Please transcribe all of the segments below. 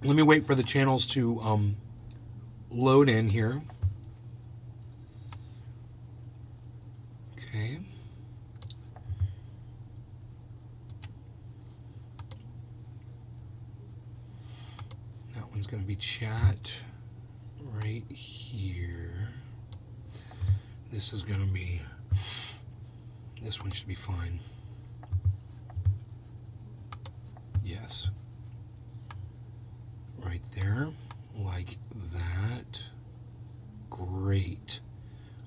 Let me wait for the channels to load in here. Okay. That one's going to be chat right here. This is going to be, this one should be fine. Yes. Right there, like that. Great.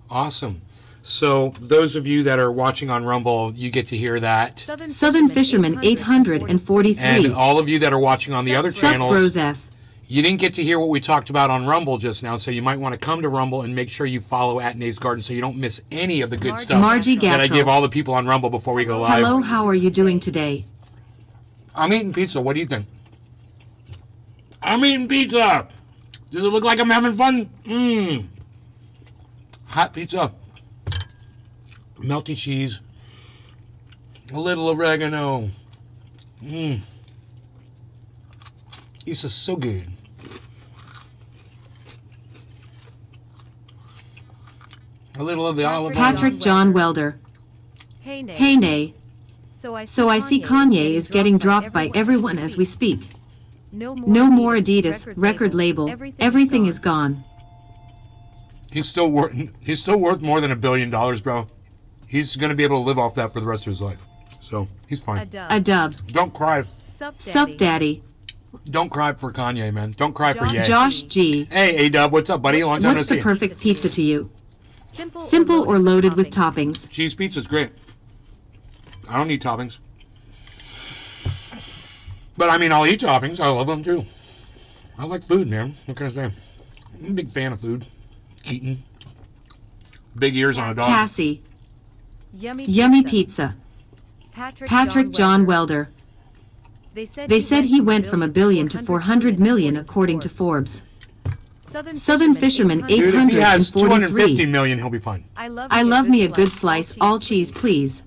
Awesome. So those of you that are watching on Rumble, you get to hear that. Southern Fisherman 843. And all of you that are watching on the other channels, Rosef. you didn't get to hear what we talked about on Rumble just now, so you might want to come to Rumble and make sure you follow at Nate's Garden so you don't miss any of the good stuff Margie that I Gatrell. give all the people on Rumble before we go live. Hello, how are you doing today? I'm eating pizza. What do you think? I'm eating pizza. Does it look like I'm having fun? Mmm. Hot pizza. Melty cheese. A little oregano. Mmm. This is so good. A little of the olive oil. Patrick John Welder. Hey, Nate. Hey, Nay. So I see Kanye is getting dropped by everyone as we speak. No more Adidas record label. Everything is gone. He's still worth more than $1 billion, bro. He's gonna be able to live off that for the rest of his life. So he's fine. A dub. Don't cry. Sup, Daddy. Don't cry for Kanye, man. Don't cry for Ye. Josh G. Hey, A-Dub, what's up, buddy? Long time no What's see. the perfect pizza to you? Simple or loaded with toppings? Cheese pizza's great. I don't need toppings. But I mean, I'll eat toppings. I love them too. I like food, man. What can I say? I'm a big fan of food. Eating. Big ears on a dog. Cassie. Yummy pizza. Patrick John Welder. They said he went from $1 billion to $400 million according to Forbes. Southern Fisherman Dude, if he has 250 843. million, he'll be fine. I love me a good slice, all cheese, please.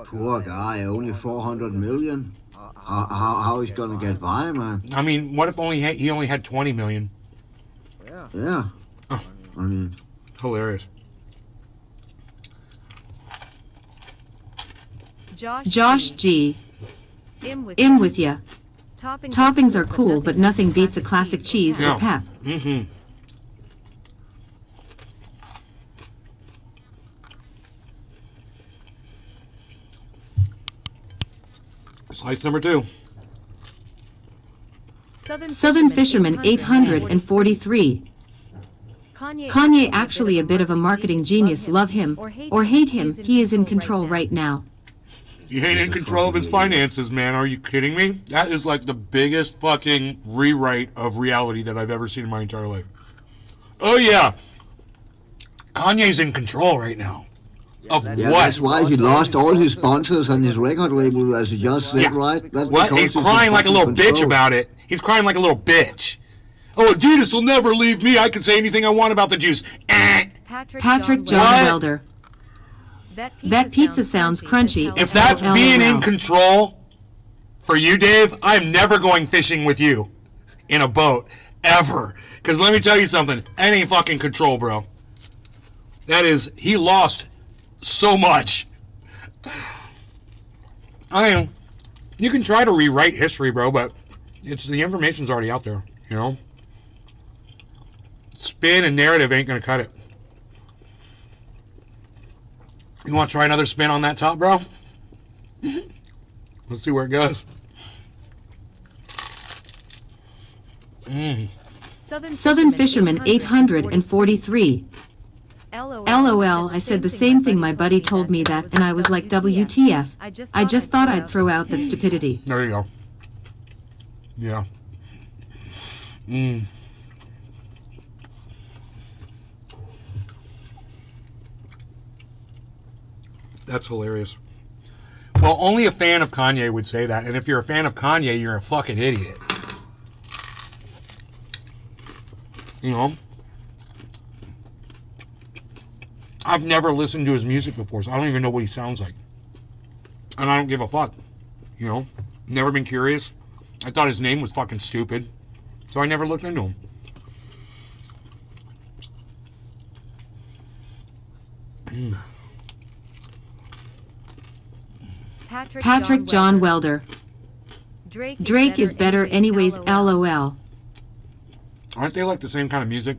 Poor guy, only 400 million. How he's gonna get by, man? I mean, what if he only had 20 million? Yeah. Oh. I mean, Hilarious. Josh G. In with ya. Toppings are cool, but nothing beats a classic cheese with pep. Mm-hmm. Slice number 2. Southern Fisherman 843. Kanye actually a bit of a marketing genius. Love him or hate him, he is in control right now. He ain't in control of his finances, man. Are you kidding me? That is like the biggest fucking rewrite of reality that I've ever seen in my entire life. Oh, yeah. Kanye's in control right now. Of yeah, what? that's why he lost all his sponsors and his record label, as you just said, Yeah. right? That's What? because He's crying like a little bitch control. about it. He's crying like a little bitch. Oh, Adidas will never leave me. I can say anything I want about the juice. Patrick John What? Welder. That pizza sounds crunchy. If that's LOL. being in control for you, Dave, I'm never going fishing with you in a boat, ever. Because let me tell you something. That ain't fucking control, bro. That is, he lost so much. You can try to rewrite history, bro, but the information's already out there, you know? Spin and narrative ain't gonna cut it. You want to try another spin on that top, bro? Let's see where it goes. Southern Fisherman 843. LOL, I said the same thing. My buddy told me that, and I was like, WTF. I just thought I'd throw out that stupidity. There you go. Yeah. That's hilarious. Well, only a fan of Kanye would say that, and if you're a fan of Kanye, you're a fucking idiot. You know? I've never listened to his music before, so I don't even know what he sounds like. And I don't give a fuck, you know? Never been curious. I thought his name was fucking stupid. So I never looked into him. Patrick John Welder. Drake is better anyways, LOL. Aren't they like the same kind of music?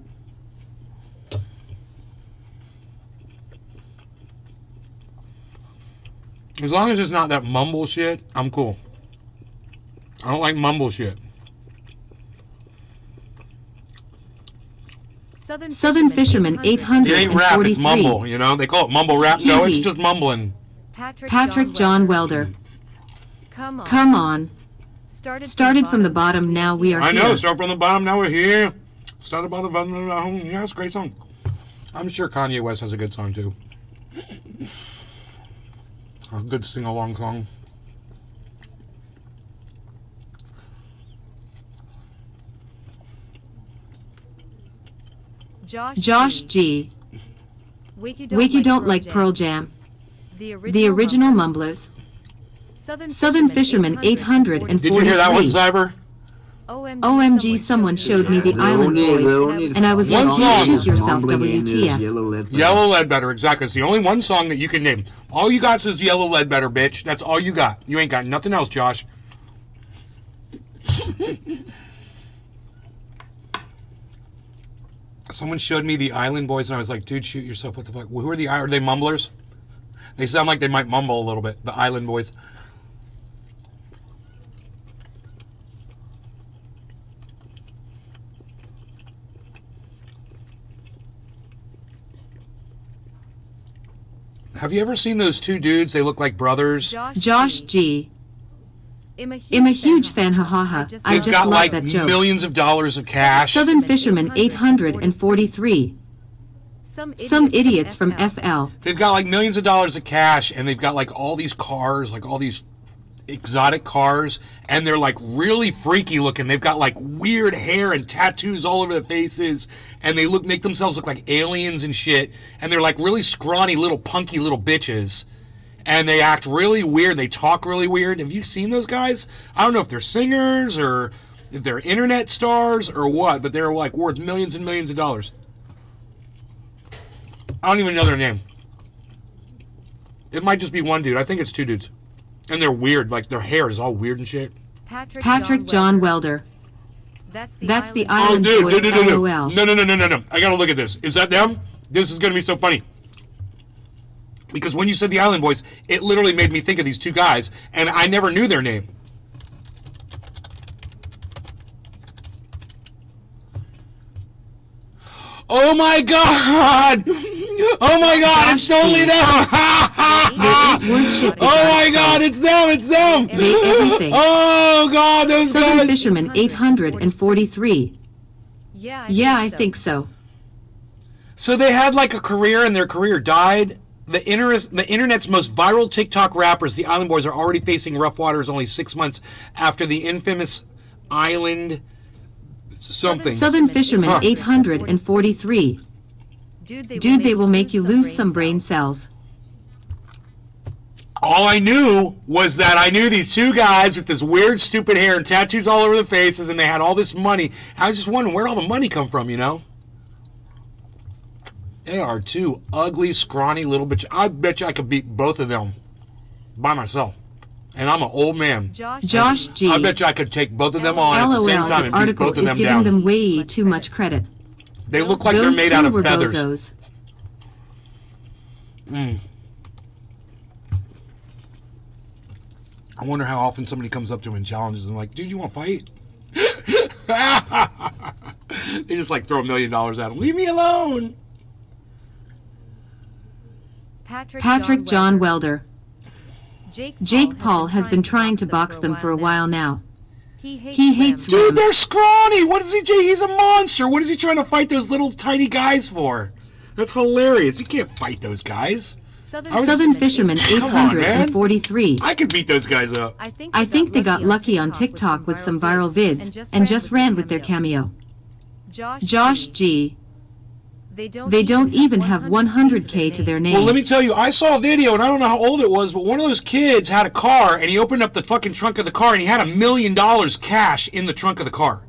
As long as it's not that mumble shit, I'm cool. I don't like mumble shit. Southern Fisherman 843. It ain't rap, it's mumble, you know? They call it mumble rap. No, it's just mumbling. Patrick John Welder. Come on. Started from the bottom, now we are here. I know, start from the bottom, now we're here. Started by the bottom, yeah, it's a great song. I'm sure Kanye West has a good song, too. A good sing-along song. Josh G. Wiki don't like Pearl Jam. The original Mumblers. Southern Fisherman 843. Did you hear that one, Cyber? OMG, someone showed me the Island Boys, and I was like, shoot yourself, WTF. Yellow Ledbetter, exactly. It's the only one song that you can name. All you got is Yellow Ledbetter, bitch. That's all you got. You ain't got nothing else, Josh. Someone showed me the Island Boys, and I was like, dude, shoot yourself. What the fuck? Who are the Are they mumblers? They sound like they might mumble a little bit. The Island Boys. Have you ever seen those two dudes? They look like brothers. Josh G. I'm a huge fan, hahaha. I just love like that joke. Millions of dollars of cash. Southern Fisherman 843. Some idiots from FL. They've got like millions of dollars of cash, and they've got like all these cars, like all these exotic cars, and they're like really freaky looking. They've got like weird hair and tattoos all over their faces, and they make themselves look like aliens and shit, and they're like really scrawny little punky little bitches, and they act really weird. They talk really weird. Have you seen those guys? I don't know if they're singers or if they're internet stars or what, but they're like worth millions and millions of dollars. I don't even know their name. It might just be one dude. I think it's two dudes. And they're weird, like their hair is all weird and shit. Patrick John Welder. That's the Island Boys. No. No. I gotta look at this. Is that them? This is gonna be so funny. Because when you said the Island Boys, it literally made me think of these two guys, and I never knew their name. Oh my god! Oh my god, it's totally them! Oh my god, it's them, it's them! Oh god, those guys! Southern Fisherman 843. Yeah, I think so. So they had like a career and their career died. The internet's most viral TikTok rappers, the Island Boys, are already facing rough waters only 6 months after the infamous Island something. Southern Fisherman 843. Dude, they will make you lose some brain cells. All I knew was that I knew these two guys with this weird, stupid hair and tattoos all over their faces, and they had all this money. I was just wondering where'd all the money come from, you know? They are two ugly, scrawny little bitches. I bet you I could beat both of them by myself. And I'm an old man. Josh G. I bet you I could take both of them on at the same time and beat both of them down. Giving them way too much credit. They look like they're made out of feathers. I wonder how often somebody comes up to him and challenges them like, dude, you want to fight? They just like throw $1 million at him. Leave me alone. Patrick John Welder. Jake Paul has been trying to box them for a while now. He hates Dude, they're scrawny. What is he doing? He's a monster. What is he trying to fight those little tiny guys for? That's hilarious. You can't fight those guys. Southern Fisherman 843. I could beat those guys up. I think they got lucky on TikTok with some viral vids and just ran with their cameo. Josh G. They don't even have 100K to their name. Well, let me tell you, I saw a video, and I don't know how old it was, but one of those kids had a car, and he opened up the fucking trunk of the car, and he had $1 million cash in the trunk of the car.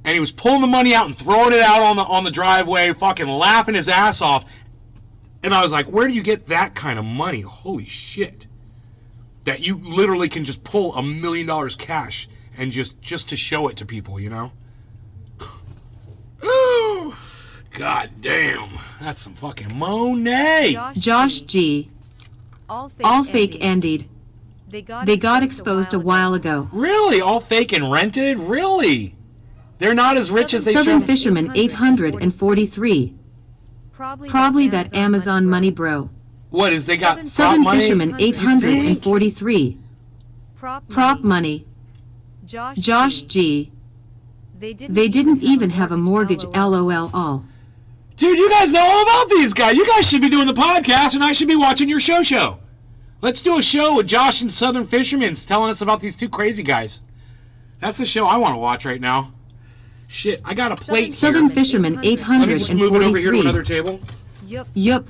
And he was pulling the money out and throwing it out on the driveway, fucking laughing his ass off. And I was like, where do you get that kind of money? Holy shit. That you literally can just pull $1 million cash and just to show it to people, you know? Ooh, God damn. That's some fucking Monet. Josh G. All fake Andied. They got exposed a while ago. Really? All fake and rented? Really? They're not as rich as they Southern show. Fisherman 843. Probably that Amazon money bro. What is they got? Southern money? Fisherman 843. Prop money. Josh G. They didn't even have a mortgage, LOL all. Dude, you guys know all about these guys. You guys should be doing the podcast, and I should be watching your show. Let's do a show with Josh and Southern Fisherman's telling us about these two crazy guys. That's the show I want to watch right now. Shit, I got a plate here. Southern Fisherman 843. Let me just move it over here to another table. Yup.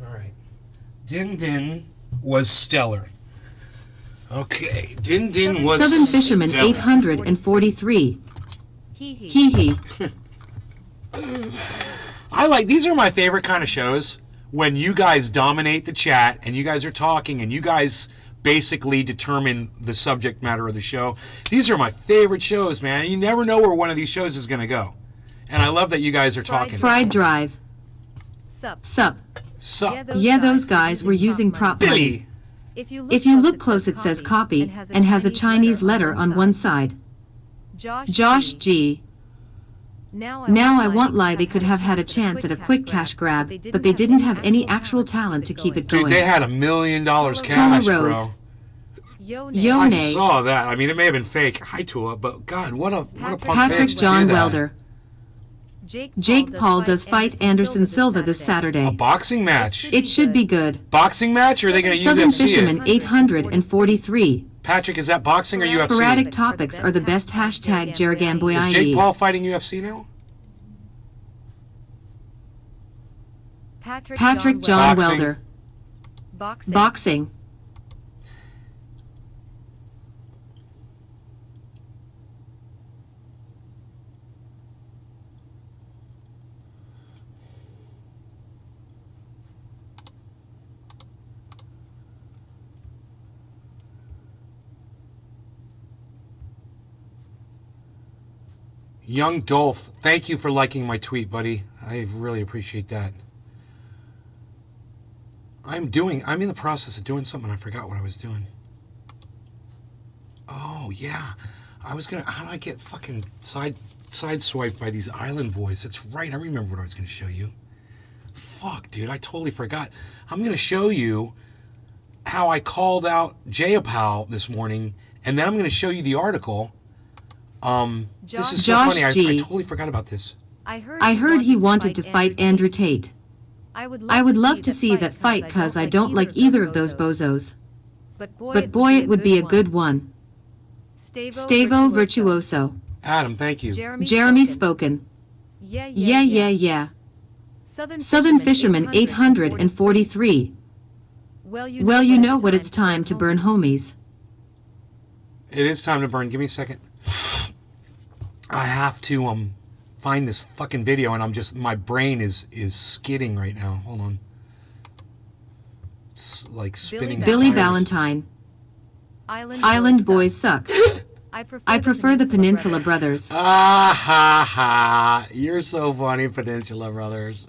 All right. Din Din was stellar. Okay, Din Din was Southern Fisherman stellar. 843. Hee. I like, these are my favorite kind of shows, when you guys dominate the chat and you guys are talking and you guys basically determine the subject matter of the show. These are my favorite shows, man. You never know where one of these shows is going to go. And I love that you guys are talking. Fried Drive. Sup. Yeah, those guys were using prop money. If you look close, it says copy and has a Chinese letter on one side. Josh G. Now I won't lie, they could have had a chance at a quick cash grab, but they didn't have any actual talent to keep it going. Dude, they had $1 million cash, bro. Yo, I saw that. I mean, it may have been fake. Hi, Tula, but God, what a punk Patrick bitch to John do that. Welder. Jake Paul does fight Anderson Silva this Saturday. A boxing match. It should be good. Boxing match, or are they going to Southern UFC Fisherman it? 843. Patrick, is that boxing or UFC? Sporadic topics are the best. Hashtag Is Jaragamboy Jake Paul fighting UFC now? Patrick John Welder. Boxing. Young Dolph, thank you for liking my tweet, buddy. I really appreciate that. I'm in the process of doing something. I forgot what I was doing. Oh, yeah. How did I get fucking sideswiped by these island boys? That's right. I remember what I was going to show you. Fuck, dude. I totally forgot. I'm going to show you how I called out Jayapal this morning, and then I'm going to show you the article. This is so funny. I totally forgot about this. I heard he wanted to fight Andrew Tate. I would love to see that fight cause I don't like either of those bozos. But boy, it would be a good one. Stavo Virtuoso. Adam, thank you. Jeremy Spoken. Yeah. Southern Fisherman 843. Well, you know what it's time to burn, homies. It is time to burn. Give me a second. I have to find this fucking video, and my brain is skidding right now. Hold on. It's like spinning. Billy Valentine. Island boys suck. I prefer the Peninsula Brothers. Ah ha ha! You're so funny, Peninsula Brothers.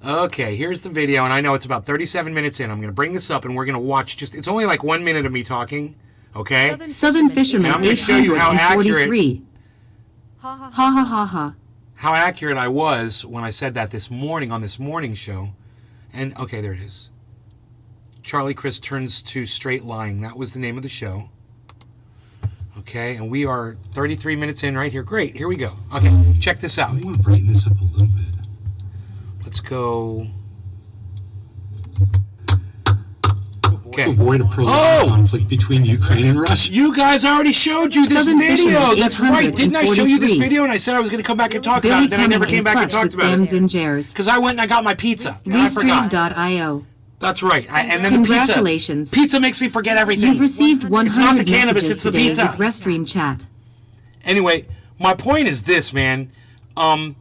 Okay, here's the video, and I know it's about 37 minutes in. I'm going to bring this up, and we're going to watch it's only like 1 minute of me talking, okay? Southern Fisherman, and I'm going to show you how accurate, ha. How accurate I was when I said that this morning on this morning show. And, okay, there it is. Charlie Chris Turns to Straight Lying. That was the name of the show. Okay, and we are 33 minutes in right here. Great, here we go. Okay, check this out. I want to brighten this up a little bit. Let's go. Okay. avoid a prolonged conflict between Ukraine and Russia. You guys already showed you this Southern video. Fisherman That's right. Didn't I show you this 843? video? And I said I was going to come back and talk about Billy it. Then I never came back and talked about it. in Jers. Because I went and I got my pizza. And I forgot. Restream.io. That's right. And then the pizza. Congratulations. Pizza makes me forget everything. You've received 100 It's not the cannabis, messages it's the today pizza. with Restream chat. Anyway, my point is this, man. Jayapal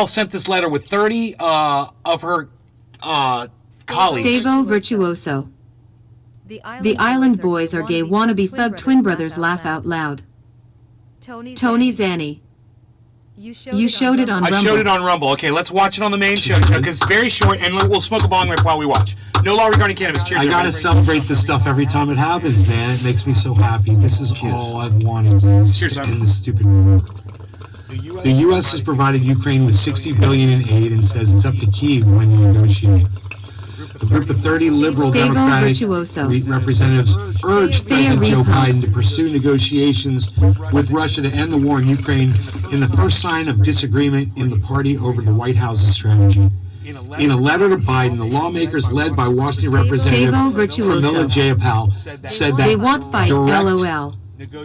sent this letter with 30 of her colleagues. Stavo Virtuoso. The Island Boys are gay wannabe thug twin brothers laugh out loud. Tony Zanny. You showed it on I Rumble. showed it on Rumble. Okay, let's watch it on the main show because it's very short, and we'll smoke a bong rip while we watch. No law regarding cannabis. Cheers. I gotta everybody. celebrate this stuff every time it happens, man. It makes me so happy. This is all I've wanted Cheers, in this stupid world. The U.S. has provided Ukraine with $60 billion in aid and says it's up to Kyiv when you negotiate. A group of 30 liberal Stavo Democratic Virtuoso. representatives urged President Joe Biden to pursue negotiations with Russia to end the war in Ukraine in the first sign of disagreement in the party over the White House's strategy. In a letter to Biden, the lawmakers led by Washington Representative Stavo Virtuoso. Pramila Jayapal said They that want fight, direct LOL.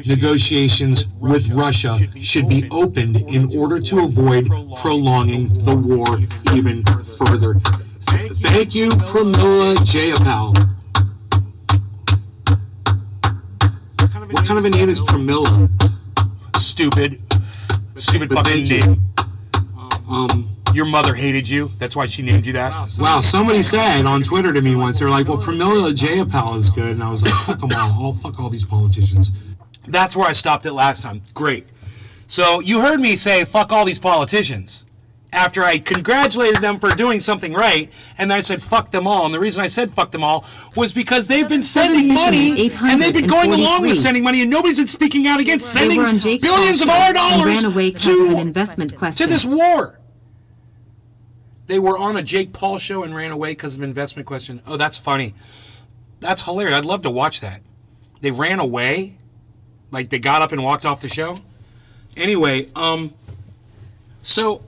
negotiations with Russia should be opened in order to avoid prolonging the war even further. Thank you, Pramila Jayapal. What kind of a name is Pramila? Stupid But fucking thank you. name. Your mother hated you. That's why she named you that. Wow, somebody said on Twitter to me once, they're like, well, Pramila Jayapal is good. And I was like, fuck them all. Fuck all these politicians. That's where I stopped it last time. Great. So you heard me say, fuck all these politicians. After I congratulated them for doing something right, and then I said, fuck them all. And the reason I said fuck them all was because they've been sending money, and they've been going along with sending money, and nobody's been speaking out against sending They were on Jake's billions of show our and dollars ran away because of an investment to question. this war. They were on a Jake Paul show and ran away because of an investment question. Oh, that's funny. That's hilarious. I'd love to watch that. They ran away? Like they got up and walked off the show? Anyway, so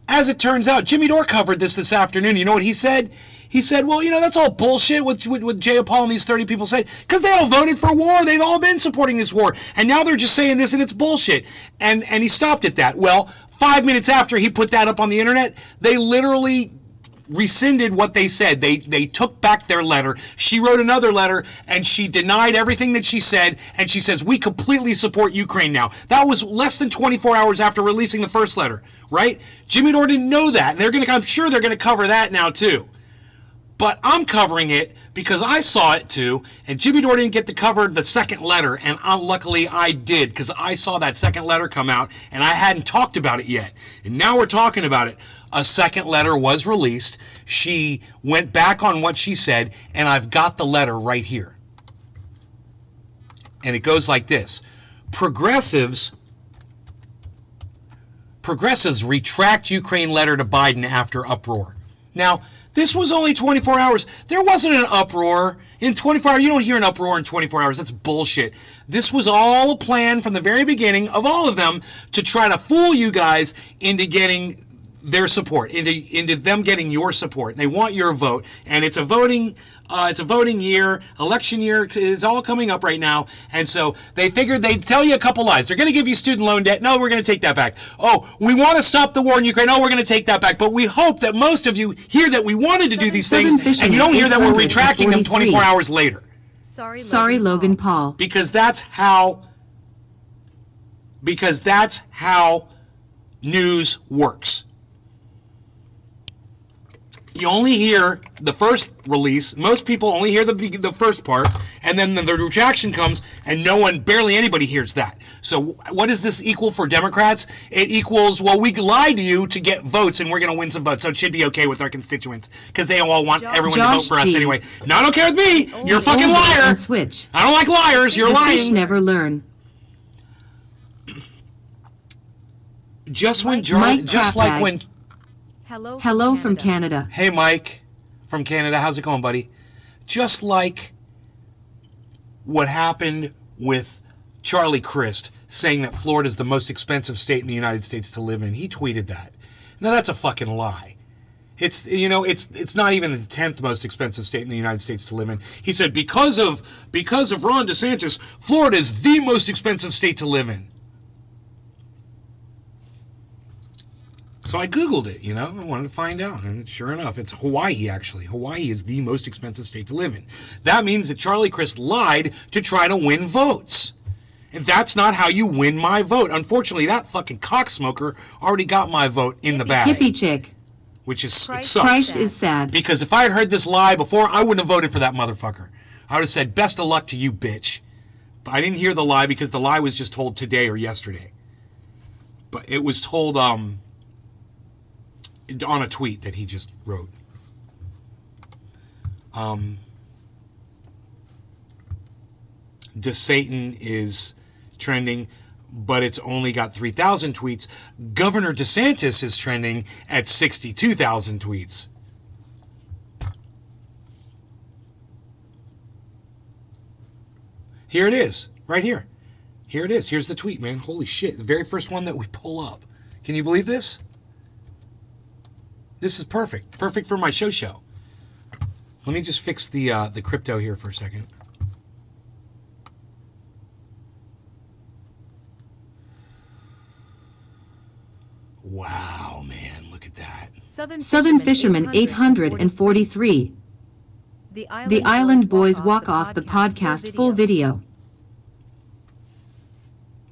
as it turns out, Jimmy Dore covered this afternoon. You know what he said? He said, well, you know, that's all bullshit what Jayapal and these 30 people say, because they all voted for war. They've all been supporting this war. And now they're just saying this, and it's bullshit. And he stopped at that. Well, 5 minutes after he put that up on the internet, they literally rescinded what they said. They took back their letter. She wrote another letter, and she denied everything that she said, and she says, we completely support Ukraine now. That was less than 24 hours after releasing the first letter, right? Jimmy Dore didn't know that. And I'm sure they're going to cover that now, too. But I'm covering it because I saw it too, and Jimmy Dore didn't get to cover the second letter, and luckily I did, because I saw that second letter come out, and I hadn't talked about it yet. And now we're talking about it. A second letter was released. She went back on what she said, and I've got the letter right here. And it goes like this. Progressives retract Ukraine letter to Biden after uproar. Now, this was only 24 hours. There wasn't an uproar. In 24 hours, you don't hear an uproar in 24 hours. That's bullshit. This was all a plan from the very beginning of all of them to try to fool you guys into getting their support, into them getting your support. They want your vote, and it's a voting year, election year is all coming up right now, and so they figured they'd tell you a couple lies. They're going to give you student loan debt. No, we're going to take that back. Oh, we want to stop the war in Ukraine. No, we're going to take that back. But we hope that most of you hear that we wanted to do these things, and you don't hear that we're retracting them 24 hours later. Sorry, Logan Paul. Because that's how news works. You only hear the first release. Most people only hear the first part, and then the retraction comes, and barely anybody hears that. So what does this equal for Democrats? It equals, well, we lied to you to get votes, and we're going to win some votes, so it should be okay with our constituents, because they all want everyone to vote for us anyway. Not okay with me. You're a fucking liar. Switch. I don't like liars. You're the lying. Fish never learn. Just when, Mike just like when. Hello from Canada. Hey, Mike from Canada. How's it going, buddy? Just like what happened with Charlie Crist saying that Florida is the most expensive state in the United States to live in. He tweeted that. Now, that's a fucking lie. It's, you know, it's not even the 10th most expensive state in the United States to live in. He said because of Ron DeSantis, Florida is the most expensive state to live in. So I Googled it, you know, I wanted to find out, and sure enough, it's Hawaii, actually. Hawaii is the most expensive state to live in. That means that Charlie Crist lied to try to win votes. And that's not how you win my vote. Unfortunately, that fucking cocksmoker already got my vote in the bag. Hippie chick. Which is, it sucks. Christ is sad. Because if I had heard this lie before, I wouldn't have voted for that motherfucker. I would have said, best of luck to you, bitch. But I didn't hear the lie because the lie was just told today or yesterday. But it was told on a tweet that he just wrote. DeSatan is trending, but it's only got 3,000 tweets. Governor DeSantis is trending at 62,000 tweets. Here it is, right here. Here it is. Here's the tweet, man. Holy shit. The very first one that we pull up. Can you believe this? This is perfect. Perfect for my show. Let me just fix the crypto here for a second. Wow, man, look at that. Southern Fisherman 843. The Island Boys walk off the podcast full video.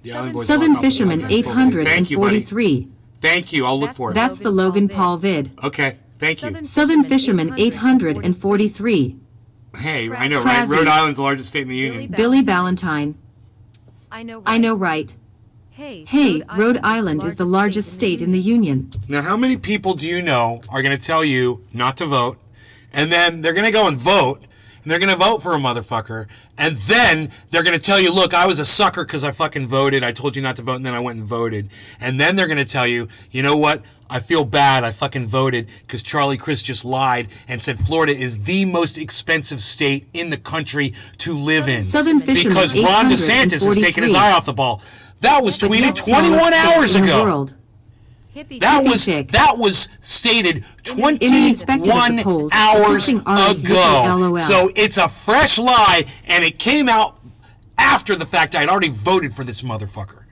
Southern Fisherman 843. Thank you, I'll look for it. That's the Logan Paul vid. Okay, thank you. Southern Fisherman 843. Hey, I know, right? Rhode Island's the largest state in the union. Billy Ballantyne. I know right. Hey, Rhode Island is the largest state in the union. Now, how many people do you know are going to tell you not to vote, and then they're going to go and vote, and they're going to vote for a motherfucker, and then they're going to tell you, look, I was a sucker because I fucking voted, I told you not to vote, and then I went and voted. And then they're going to tell you, you know what, I feel bad, I fucking voted because Charlie Crist just lied and said Florida is the most expensive state in the country to live in. Southern Fisherman because Ron DeSantis has taken his eye off the ball. That was tweeted 21 hours ago. That was stated 21 hours ago. So it's a fresh lie, and it came out after the fact I had already voted for this motherfucker.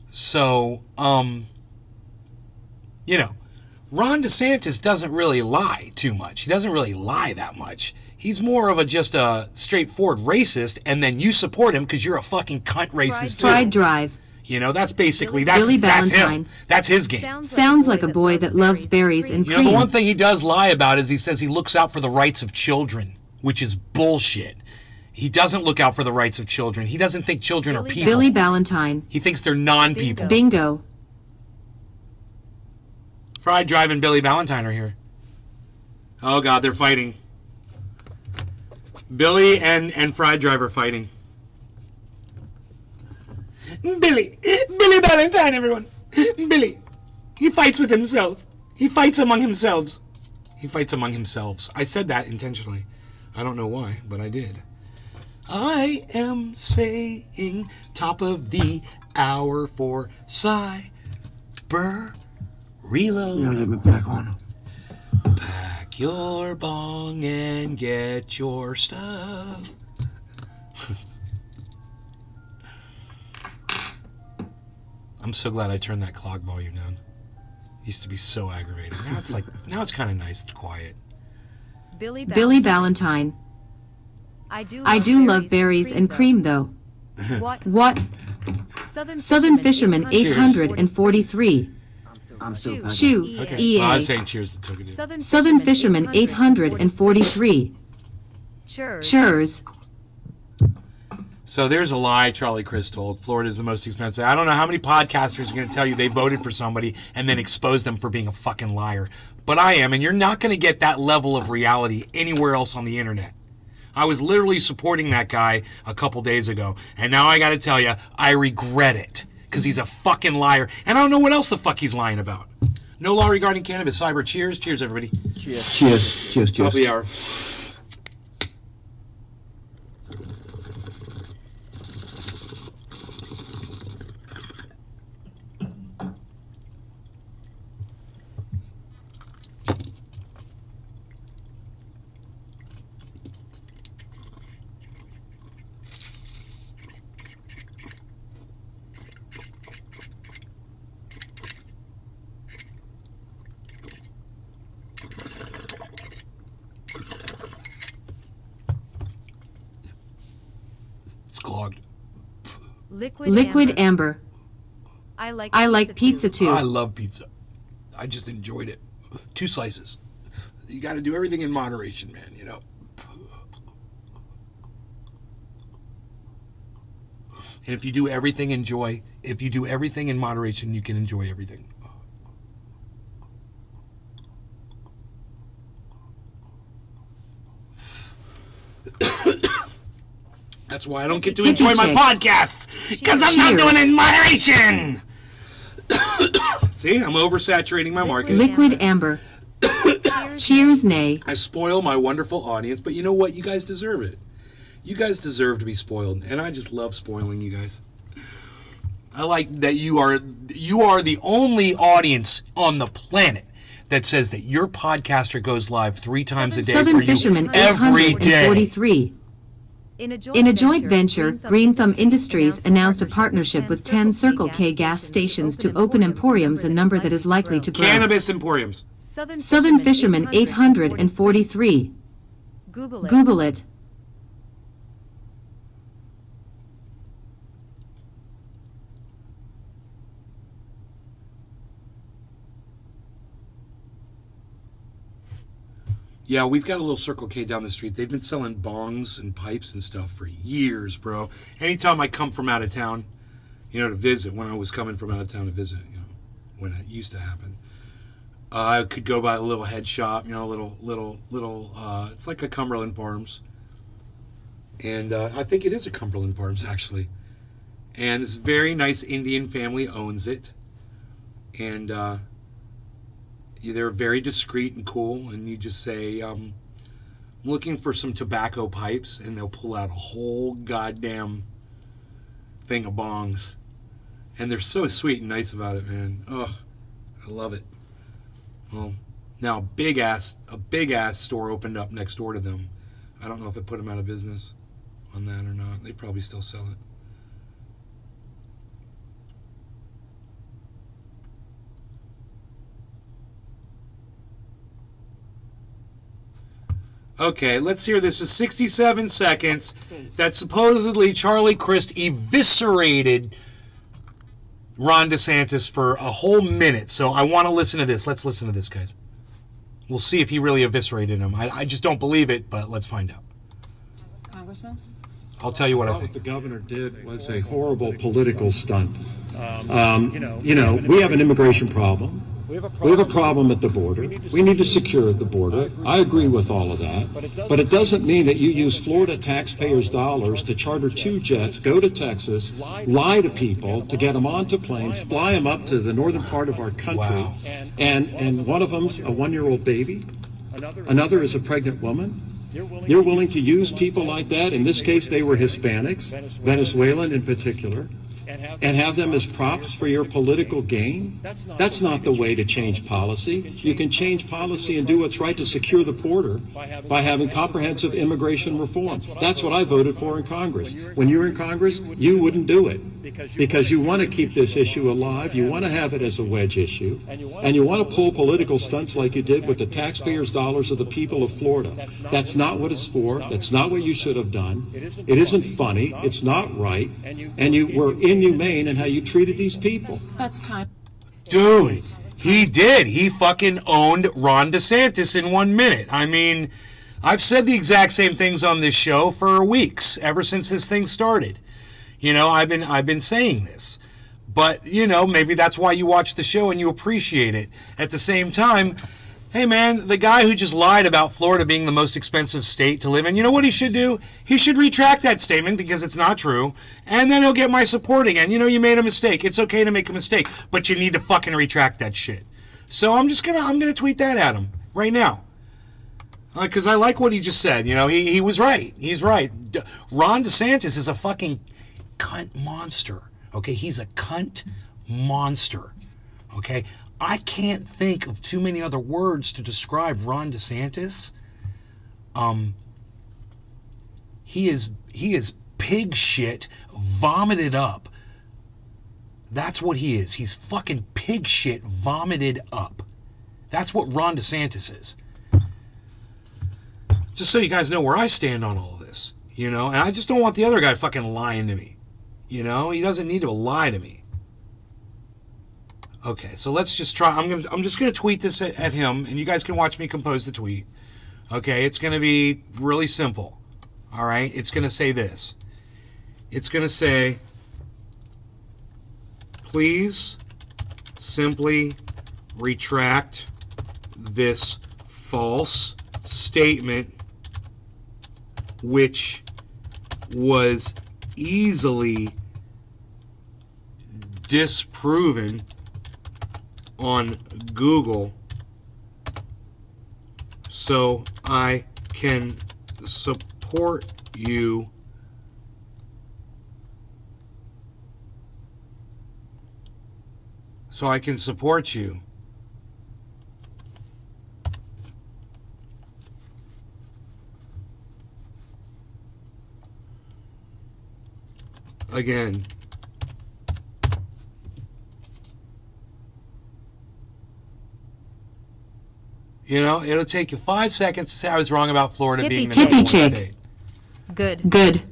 So, you know, Ron DeSantis doesn't really lie too much. He doesn't really lie that much. He's more of just a straightforward racist, and then you support him because you're a fucking cunt racist too. Pride Drive. You know, that's basically, that's him. That's his game. Sounds like a boy that loves berries and cream. You know, the one thing he does lie about is he says he looks out for the rights of children, which is bullshit. He doesn't look out for the rights of children. He doesn't think children are people. Billy Ballantyne. He thinks they're non-people. Bingo. Fried Drive and Billy Ballantyne are here. Oh, God, they're fighting. Billy and Fried Drive are fighting. Billy Ballantyne, everyone. Billy. He fights with himself. He fights among himselves. He fights among himselves. I said that intentionally. I don't know why, but I did. I am saying top of the hour for cyber reload. Yeah, let me back on. Pack your bong and get your stuff. I'm so glad I turned that clock volume down. Used to be so aggravating. Now it's kind of nice. It's quiet. Billy Ballantyne. I do love berries and cream, though. What? Southern Fisherman 843. I'm still Shoe. Okay. EA. Well, I was saying cheers to Togadoo. Southern Fisherman 843. Churs. So there's a lie Charlie Crist told. Florida is the most expensive. I don't know how many podcasters are going to tell you they voted for somebody and then expose them for being a fucking liar. But I am, and you're not going to get that level of reality anywhere else on the internet. I was literally supporting that guy a couple days ago, and now I got to tell you, I regret it, because he's a fucking liar, and I don't know what else the fuck he's lying about. No law regarding cannabis. Cyber. Cheers. Cheers, everybody. Cheers. Top of the hour. Liquid amber. I like pizza too. I love pizza. I just enjoyed it. 2 slices. You got to do everything in moderation, man, you know. And if you do everything in moderation, you can enjoy everything. That's why I don't get to enjoy my podcasts, because I'm not doing it in moderation. See, I'm oversaturating my market. Liquid amber. Cheers, nay. I spoil my wonderful audience, but you know what? You guys deserve it. You guys deserve to be spoiled, and I just love spoiling you guys. I like that you are the only audience on the planet that says that your podcaster goes live 3 times a day Southern for you Fisherman every day. 843. In a joint venture, Green Thumb Industries announced a partnership with 10 Circle K gas stations to open emporiums, a number that is likely to grow. Cannabis emporiums. Southern Fisherman 843. Google it. Yeah, we've got a little Circle K down the street. They've been selling bongs and pipes and stuff for years, bro. Anytime I come from out of town, you know, to visit, when I was coming from out of town to visit, you know, when it used to happen, I could go by a little head shop, you know, little, it's like a Cumberland Farms. And I think it is a Cumberland Farms, actually. And this very nice Indian family owns it. And they're very discreet and cool, and you just say, I'm looking for some tobacco pipes, and they'll pull out a whole goddamn thing of bongs. And they're so sweet and nice about it, man. Oh, I love it. Well, now a big ass store opened up next door to them. I don't know if it put them out of business on that or not. They probably still sell it. Okay, let's hear this. Is 67 seconds that supposedly Charlie Crist eviscerated Ron DeSantis for a whole minute. So I want to listen to this. Let's listen to this, guys. We'll see if he really eviscerated him. I just don't believe it, but let's find out. Congressman? I'll tell you what I think. What the governor did was a horrible political stunt. You know, we have an immigration problem. We have a problem at the border. We need to secure the border. I agree with all of that. But it doesn't mean that you use Florida taxpayers' dollars to charter 2 jets, go to Texas, lie to people to get them onto planes, fly them up to the northern part of our country. Wow. And one of them's a 1-year-old baby. Another is a pregnant woman. You're willing to use people like that. In this case, they were Hispanics, Venezuelan in particular, and have them as props for your political gain? That's not the way to change policy. You can change policy and do what's right to secure the border by having comprehensive immigration reform. That's what I voted for in Congress. When you were in Congress, you wouldn't do it because you want to keep this issue alive. You want to have it as a wedge issue, and you want to pull political stunts like you did with the taxpayers' dollars of the people of Florida. That's not what it's for. That's not what you should have done. It isn't funny. It's not right. And you were inhumane in how you treated these people. That's time. Dude, he did. He fucking owned Ron DeSantis in 1 minute. I mean, I've said the exact same things on this show for weeks, ever since this thing started. You know, I've been saying this. But, you know, maybe that's why you watch the show and you appreciate it. At the same time, hey man, the guy who just lied about Florida being the most expensive state to live in, you know what he should do? He should retract that statement because it's not true, and then he'll get my support again. You know, you made a mistake. It's okay to make a mistake, but you need to fucking retract that shit. So I'm gonna tweet that at him right now. Because I like what he just said. You know, he was right. He's right. Ron DeSantis is a fucking cunt monster. Okay, he's a cunt monster. Okay, I can't think of too many other words to describe Ron DeSantis. He is pig shit vomited up. That's what he is. He's fucking pig shit vomited up. That's what Ron DeSantis is. Just so you guys know where I stand on all of this, you know, and I just don't want the other guy fucking lying to me. You know, he doesn't need to lie to me. Okay, so let's just try. I'm just gonna tweet this at him, and you guys can watch me compose the tweet. Okay, it's gonna be really simple. All right, it's gonna say this. It's gonna say, please simply retract this false statement, which was easily disproven on Google, so I can support you again. You know, it'll take you 5 seconds to say I was wrong about Florida being the number one state. Good. Good.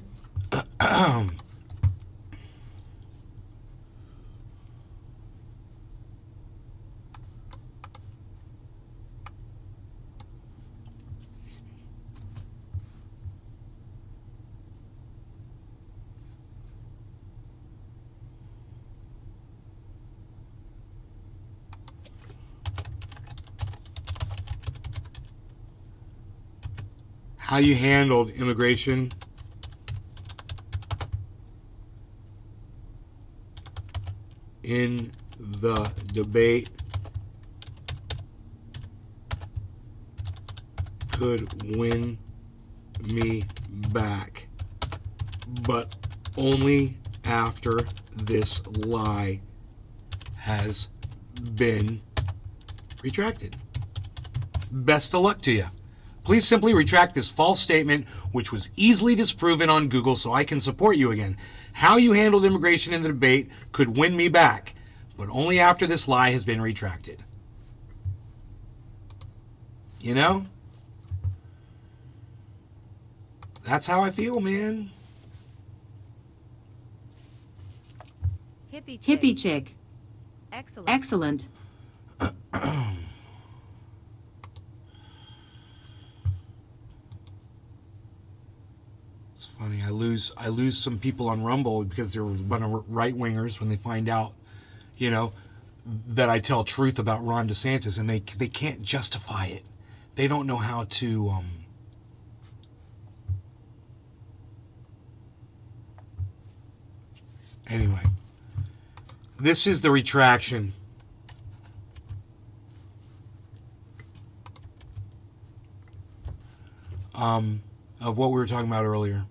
How you handled immigration in the debate could win me back, but only after this lie has been retracted. Best of luck to you. Please simply retract this false statement, which was easily disproven on Google, so I can support you again. How you handled immigration in the debate could win me back, but only after this lie has been retracted. You know? That's how I feel, man. Hippie chick. Excellent. Excellent. Funny, I lose some people on Rumble because there was a bunch of right-wingers when they find out, you know, that I tell truth about Ron DeSantis, and they can't justify it. They don't know how to Anyway, this is the retraction of what we were talking about earlier.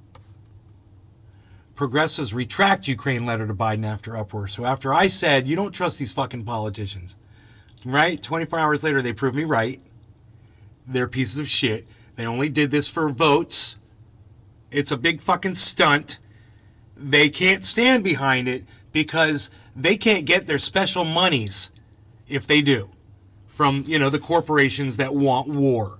Progressives retract Ukraine letter to Biden after uproar. So after I said, you don't trust these fucking politicians, right? 24 hours later, they proved me right. They're pieces of shit. They only did this for votes. It's a big fucking stunt. They can't stand behind it because they can't get their special monies, if they do, from, you know, the corporations that want war.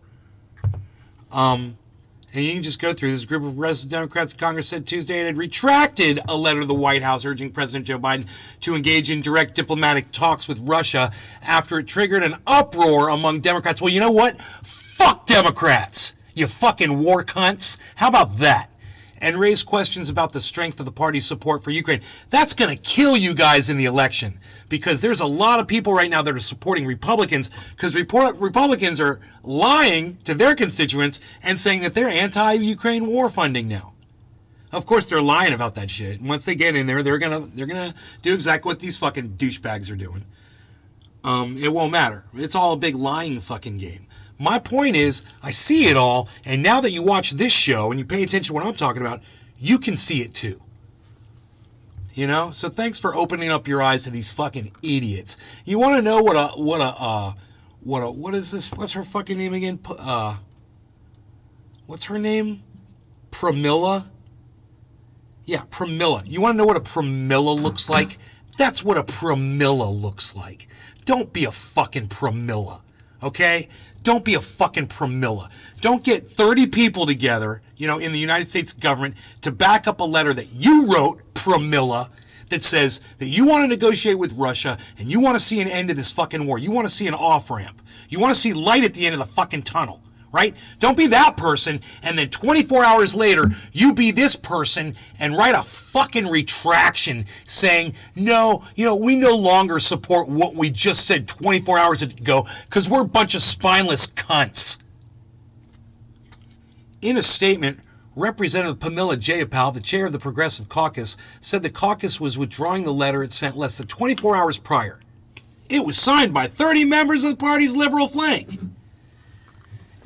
And you can just go through this. Group of resident Democrats in Congress said Tuesday it had retracted a letter to the White House urging President Joe Biden to engage in direct diplomatic talks with Russia after it triggered an uproar among Democrats. Well, you know what? Fuck Democrats, you fucking war cunts. How about that? And raised questions about the strength of the party's support for Ukraine. That's going to kill you guys in the election, because there's a lot of people right now that are supporting Republicans because Republicans are lying to their constituents and saying that they're anti-Ukraine war funding now. Of course, they're lying about that shit. And once they get in there, they're gonna do exactly what these fucking douchebags are doing. It won't matter. It's all a big lying fucking game. My point is, I see it all, and now that you watch this show and you pay attention to what I'm talking about, you can see it too. You know? So thanks for opening up your eyes to these fucking idiots. You want to know what is this? What's her fucking name again? What's her name? Pramila? Yeah, Pramila. You want to know what a Pramila looks like? That's what a Pramila looks like. Don't be a fucking Pramila, okay? Don't be a fucking Pramila. Don't get 30 people together in the United States government to back up a letter that you wrote, Pramila, that says that you want to negotiate with Russia and you want to see an end to this fucking war. You want to see an off-ramp. You want to see light at the end of the fucking tunnel, right? Don't be that person and then 24 hours later you be this person and write a fucking retraction saying, no, we no longer support what we just said 24 hours ago because we're a bunch of spineless cunts. In a statement, Representative Pramila Jayapal, the chair of the Progressive Caucus, said the caucus was withdrawing the letter it sent less than 24 hours prior. It was signed by 30 members of the party's liberal flank.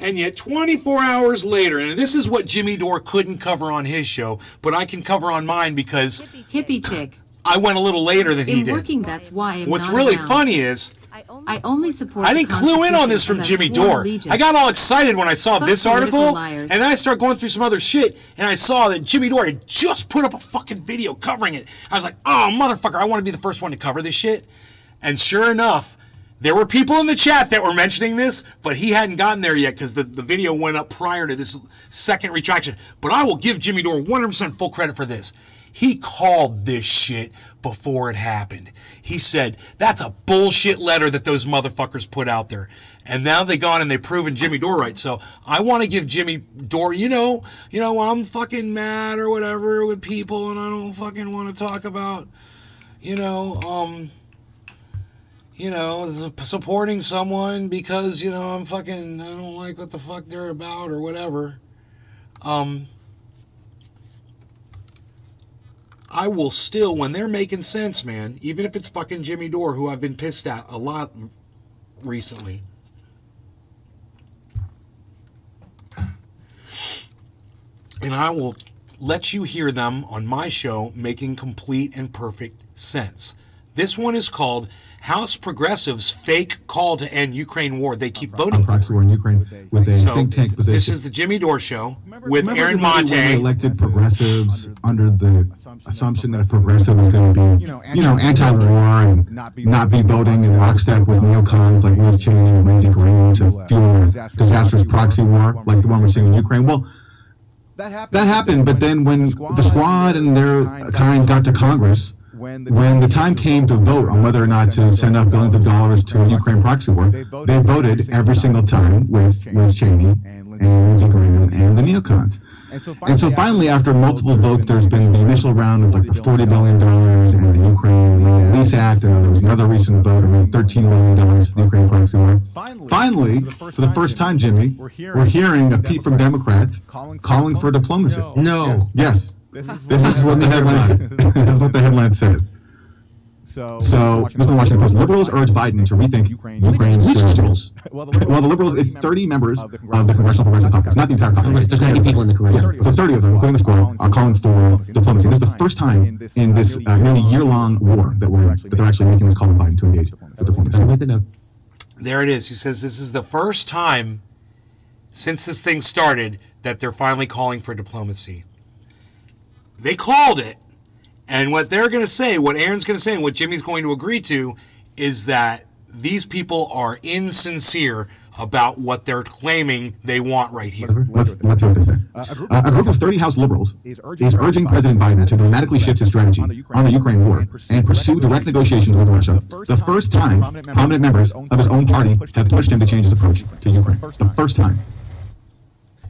And yet 24 hours later, and this is what Jimmy Dore couldn't cover on his show, but I can cover on mine because Hippie chick. I went a little later than he In did. working, that's why I'm What's not really around. funny is I only support I the didn't clue in on this from Constitution Jimmy because I've Dore. sworn allegiance. I got all excited when I saw Fuck this political article, liars. and then I started going through some other shit, and I saw that Jimmy Dore had just put up a fucking video covering it. I was like, oh, motherfucker, I want to be the first one to cover this shit. And sure enough, there were people in the chat that were mentioning this, but he hadn't gotten there yet because the video went up prior to this second retraction. But I will give Jimmy Dore 100% full credit for this. He called this shit before it happened. He said, that's a bullshit letter that those motherfuckers put out there. And now they gone and they've proven Jimmy Dore right. So I want to give Jimmy Dore, I'm fucking mad or whatever with people and I don't fucking want to talk about, supporting someone because, I don't like what the fuck they're about or whatever. I will still, when they're making sense, man, even if it's fucking Jimmy Dore, who I've been pissed at a lot recently. And I will let you hear them on my show making complete and perfect sense. This one is called House Progressives' Fake Call to End Ukraine War. They keep voting for proxy war in Ukraine with a think tank position. This is the Jimmy Dore Show with Aaron When Monte. they elected progressives under the assumption that a progressive was going to be, anti-war and not be voting in lockstep with neocons like Liz Cheney and Lindsey Graham to fuel a disastrous proxy war like the one we're seeing in Ukraine. Well, that happened, but then when the squad and their kind got to Congress, when the time came to vote on whether or not to send out billions of dollars to a Ukraine proxy war, they voted every single time with Liz Cheney and Lindsey Graham and the neocons. And so finally, after multiple votes, there's been the initial round of like the $40 billion and the Ukraine Release Act, and there was another recent vote around $13 million for the Ukraine proxy war. Finally, for the first time, Jimmy, we're hearing a peep from Democrats calling for diplomacy. No. Yes. This is what the headline. This is what the headline says. So this is the Washington Post. Liberals urge Biden to rethink Ukraine's liberals. Well, the liberals, it's 30 members of the Congressional Progressive Caucus, not the entire caucus. There's 90 people in the Congressional. Yeah, so 30 of them, including the squad, are calling for diplomacy. This is the first time in this nearly year-long war that they're actually making this call on Biden to engage with diplomacy. There it is. He says this is the first time since this thing started that they're finally calling for diplomacy. They called it. And what they're going to say, what Aaron's going to say, and what Jimmy's going to agree to, is that these people are insincere about what they're claiming they want right here. Let's hear what they say. A group of 30 House liberals is urging President Biden to dramatically shift his strategy on the Ukraine war and pursue direct negotiations with Russia. The first time prominent members of his own party have pushed him to change his approach to Ukraine. The first time.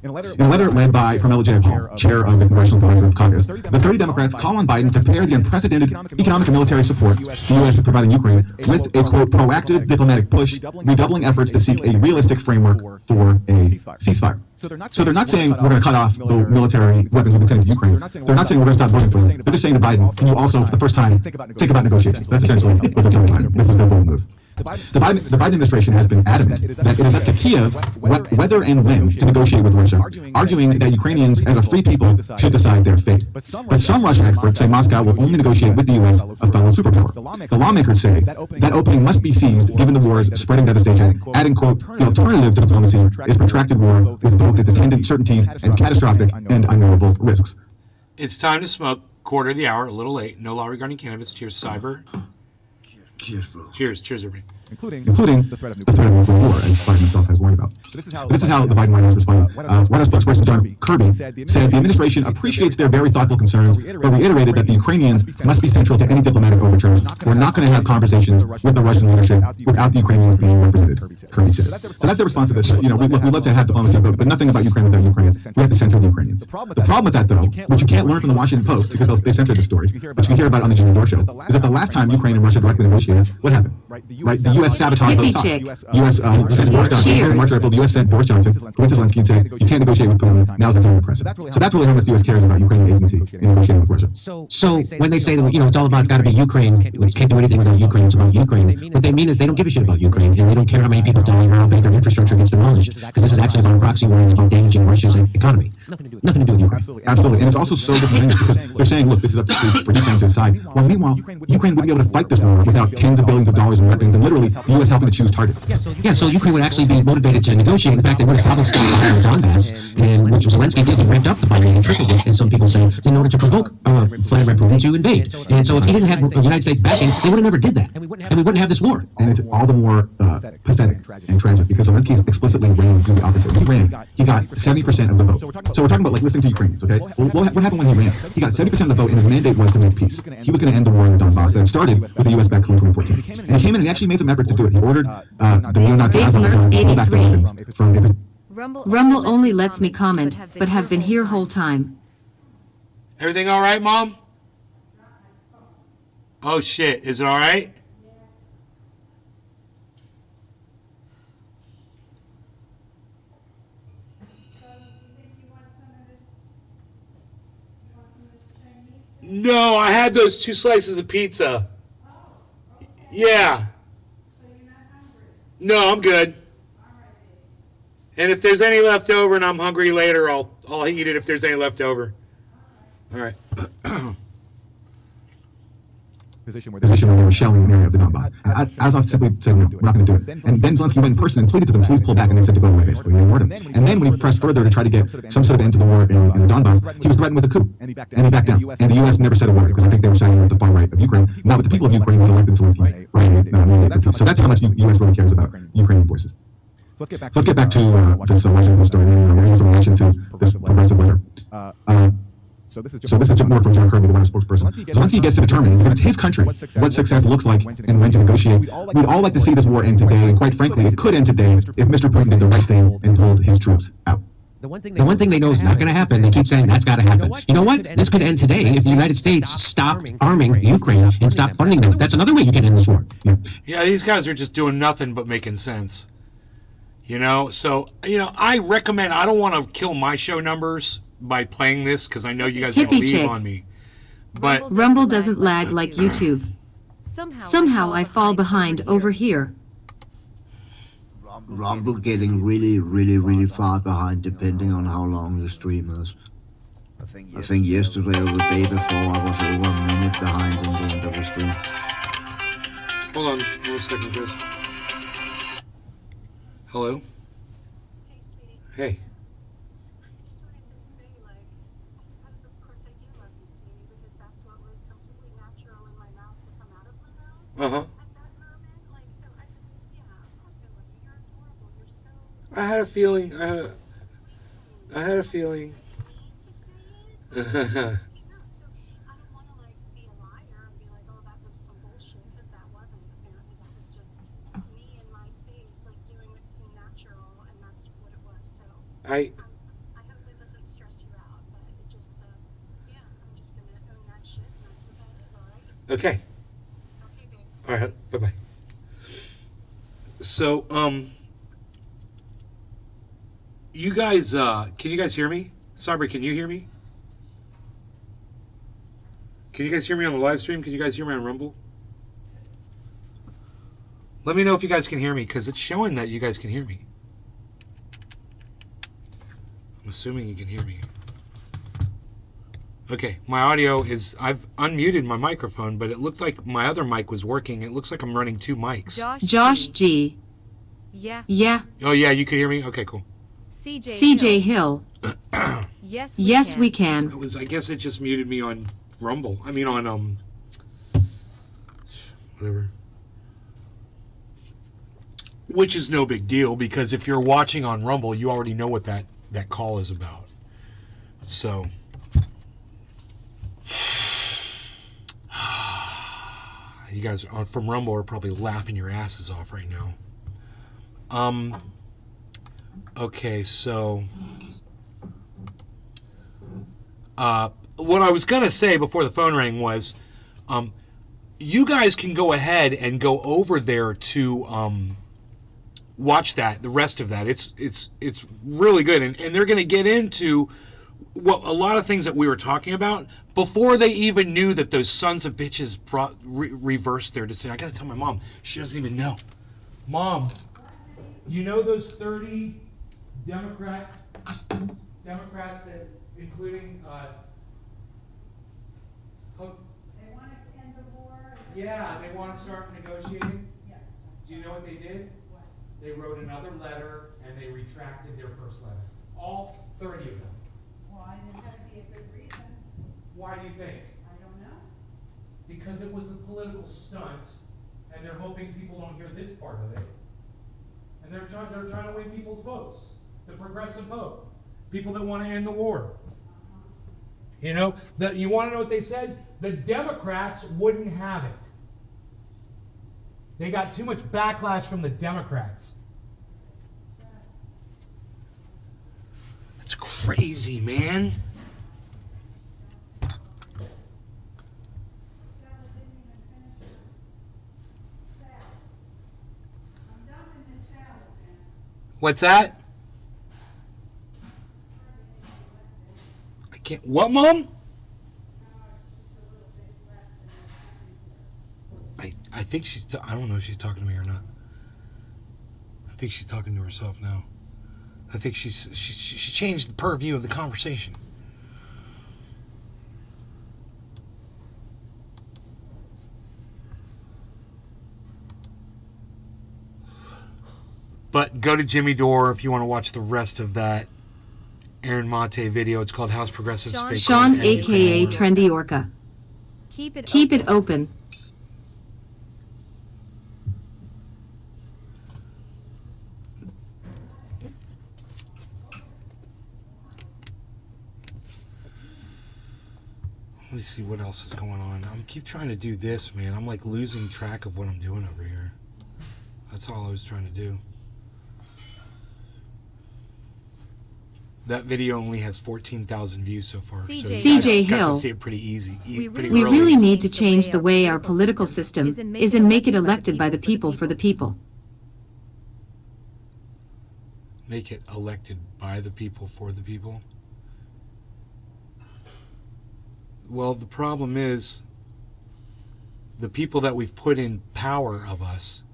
In a letter led by Pramila Jayapal, chair of the Congressional Progressive Caucus, the 30 Democrats call on Biden to pair the unprecedented economic and military support the U.S. is providing Ukraine with a, quote, proactive diplomatic push, redoubling efforts to seek a realistic framework for a ceasefire. So they're not saying we're going to cut off the military weapons we've been sending to Ukraine. They're not saying we're going to stop voting for them. They're just saying to Biden, can you also, for the first time, think about negotiations? That's essentially what they're telling Biden. This is their bold move. The Biden administration has been adamant that it is up to Kiev whether and when to negotiate with Russia, arguing that Ukrainians, as a free people, should decide their fate. But some Russian experts say Moscow will only negotiate with the U.S., a fellow superpower. The lawmakers say that opening must be seized given the war's spreading devastation, adding, quote, the alternative to diplomacy is protracted war with both its attendant certainties and catastrophic and unknowable risks. It's time to smoke. Quarter of the hour, a little late. No law regarding cannabis. Cheers, Cyber. Cheers, bro. Cheers, everybody. including the threat of nuclear war, as Biden himself has warned about. This is how the Biden White House responded. White House spokesperson John Kirby said the administration appreciates their very thoughtful concerns, but reiterated that the Ukrainians must be central to any diplomatic overtures. We're not going to have conversations with the Russian leadership without the Ukrainians being represented, Kirby said. So that's the response to this. We'd love to have diplomacy, but nothing about Ukraine without Ukraine. We have to center the Ukrainians. The problem with that, though, which you can't learn from the Washington Post because they censored the story, but you can hear about it on the Jimmy Dore show, is that the last time Ukraine and Russia directly negotiated, what happened? Right, the U.S. sabotaged those talks. U.S. sent Boris Johnson, March April, the U.S. sent Boris Johnson, went to Zelensky and said, you can't negotiate with Putin, now's the time to press it. So that's really how much the U.S. cares about Ukrainian agency in negotiating with Russia. So when they say that, it's all about, got to be Ukraine, we can't do anything without Ukraine, it's about Ukraine, what they mean is they don't give a shit about Ukraine, and they don't care how many people die or how big their infrastructure gets demolished, because this is actually about a proxy war and it's about damaging Russia's economy. Nothing to do with Ukraine. Absolutely. And it's also so disingenuous because they're saying, look, this is up to for Ukraine to decide. Well, meanwhile, Ukraine wouldn't be able to fight this war without tens of billions of dollars in weapons and literally the U.S. helping to choose targets. Yeah, so Ukraine would actually be motivated to negotiate. In fact, they would have probably stayed in Donbass, and which Zelensky did. He ramped up the fighting and tripled it, and some people say in order to provoke Vladimir Putin to invade. And so if he didn't have the United States backing, they would have never did that, and we wouldn't have this war. And it's all the more pathetic and tragic because Zelensky explicitly ran to the opposite. He got 70% of the vote. So we're talking about like listening to Ukrainians, okay? Well, what happened when he ran? He got 70% of the vote, and his mandate was to make peace. He was going to end the war in the Donbass that had started with the U.S. back in 2014. And he came in and actually made some effort to do it. He ordered the neo-Nazi Azov to pull back their weapons from. Rumble only lets me comment, but have been here whole time. Everything all right, Mom? Oh, shit. Is it all right? No, I had those 2 slices of pizza. Yeah. No, I'm good. And if there's any left over and I'm hungry later, I'll eat it if there's any left over. All right. Position where they were shelling an area of the Donbass. Azov simply said, no, we're not going to do it. And then Zelensky went in person and pleaded to them, please pull back, and they said to go away, basically. They ignored him. And then when he pressed further to try to get some sort of end to the war in the Donbass, he was threatened with a coup. And he backed down. And the U.S. never said a word, because I think they were siding with the far right of Ukraine, not with the people of Ukraine who elected Zelensky. So that's how much the U.S. really cares about Ukrainian voices. So let's get back to this Washington story, and maybe some reaction to this progressive letter. So this is just more from John Kirby, the White House spokesperson. Zelensky gets to determine, because it's his country, what success looks like and when to negotiate. We'd all like to see this war end today, and quite frankly, it could end today if Mr. Putin did the right thing and pulled his troops out. The one thing they know is not going to happen. They keep saying that's got to happen. You know what? This could end today if the United States stopped arming Ukraine and stopped funding them. That's another way you can end this war. Yeah, these guys are just doing nothing but making sense. So, I recommend, I don't want to kill my show numbers by playing this because I know you guys are going to leave on me. But Rumble doesn't lag like YouTube. Somehow I fall behind over here. Rumble getting really, really, really far behind depending on how long the stream is. I think yesterday or the day before I was over a minute behind in the end of the stream. Hold on 1 second, Chris. Hello? Hey, sweetie. Hey. I just wanted to say, I suppose, of course, I do love you, sweetie, because that's what was completely natural in my mouth to come out of my mouth. Uh-huh. At that moment, so I just, of course I love you. You're adorable. You're so... I had a feeling. I had a feeling. To say it. So I don't want to, be a liar and be like, oh, that was some bullshit, because that wasn't. Apparently, that was just me in my space, doing what seemed natural, and that's what it was. So I hope it doesn't stress you out, but it just, I'm just gonna own that shit, and that's what that is, all right? Okay. Okay, babe. All right. Bye-bye. So, you guys, can you guys hear me? Sabri, can you hear me? Can you guys hear me on the live stream? Can you guys hear me on Rumble? Let me know if you guys can hear me, because it's showing that you guys can hear me. I'm assuming you can hear me. Okay, my audio is... I've unmuted my microphone, but it looked like my other mic was working. It looks like I'm running 2 mics. Josh G. Yeah. Yeah. Oh, yeah, you can hear me? Okay, cool. CJ Hill. Yes, we can. I guess it just muted me on Rumble. I mean on, whatever. Which is no big deal, because if you're watching on Rumble, you already know what that call is about. So, you guys from Rumble are probably laughing your asses off right now. Okay, so what I was gonna say before the phone rang was, you guys can go ahead and go over there to watch the rest of that. It's really good, and they're gonna get into a lot of things that we were talking about before they even knew that those sons of bitches reversed their decision. I gotta tell my mom. She doesn't even know. Mom, you know those 30 Democrats that, including They want to end the war? yeah, they want to start negotiating. Yes. Do you know what they did? What? They wrote another letter and they retracted their first letter. All 30 of them. Why? There's got to be a good reason. Why do you think? I don't know. Because it was a political stunt, and they're hoping people don't hear this part of it. And they're trying to win people's votes, the progressive vote, people that want to end the war. You know, you want to know what they said? The Democrats wouldn't have it. They got too much backlash from the Democrats. That's crazy, man. What's that? I can't. What, Mom? I think she's. I don't know if she's talking to me or not. I think she's talking to herself now. I think she changed the purview of the conversation. But go to Jimmy Dore if you want to watch the rest of that Aaron Mate video. It's called House Progressive Speak. Sean, a.k.a. Trendy Orca. Keep it open. Let me see what else is going on. I'm keep trying to do this, man. I'm like losing track of what I'm doing over here. That's all I was trying to do. That video only has 14,000 views so far. CJ Got Hill. to see it pretty easy. We really need to change the way our political system is and make it elected by the people for the people. Make it elected by the people for the people. Well, the problem is the people that we've put in power of us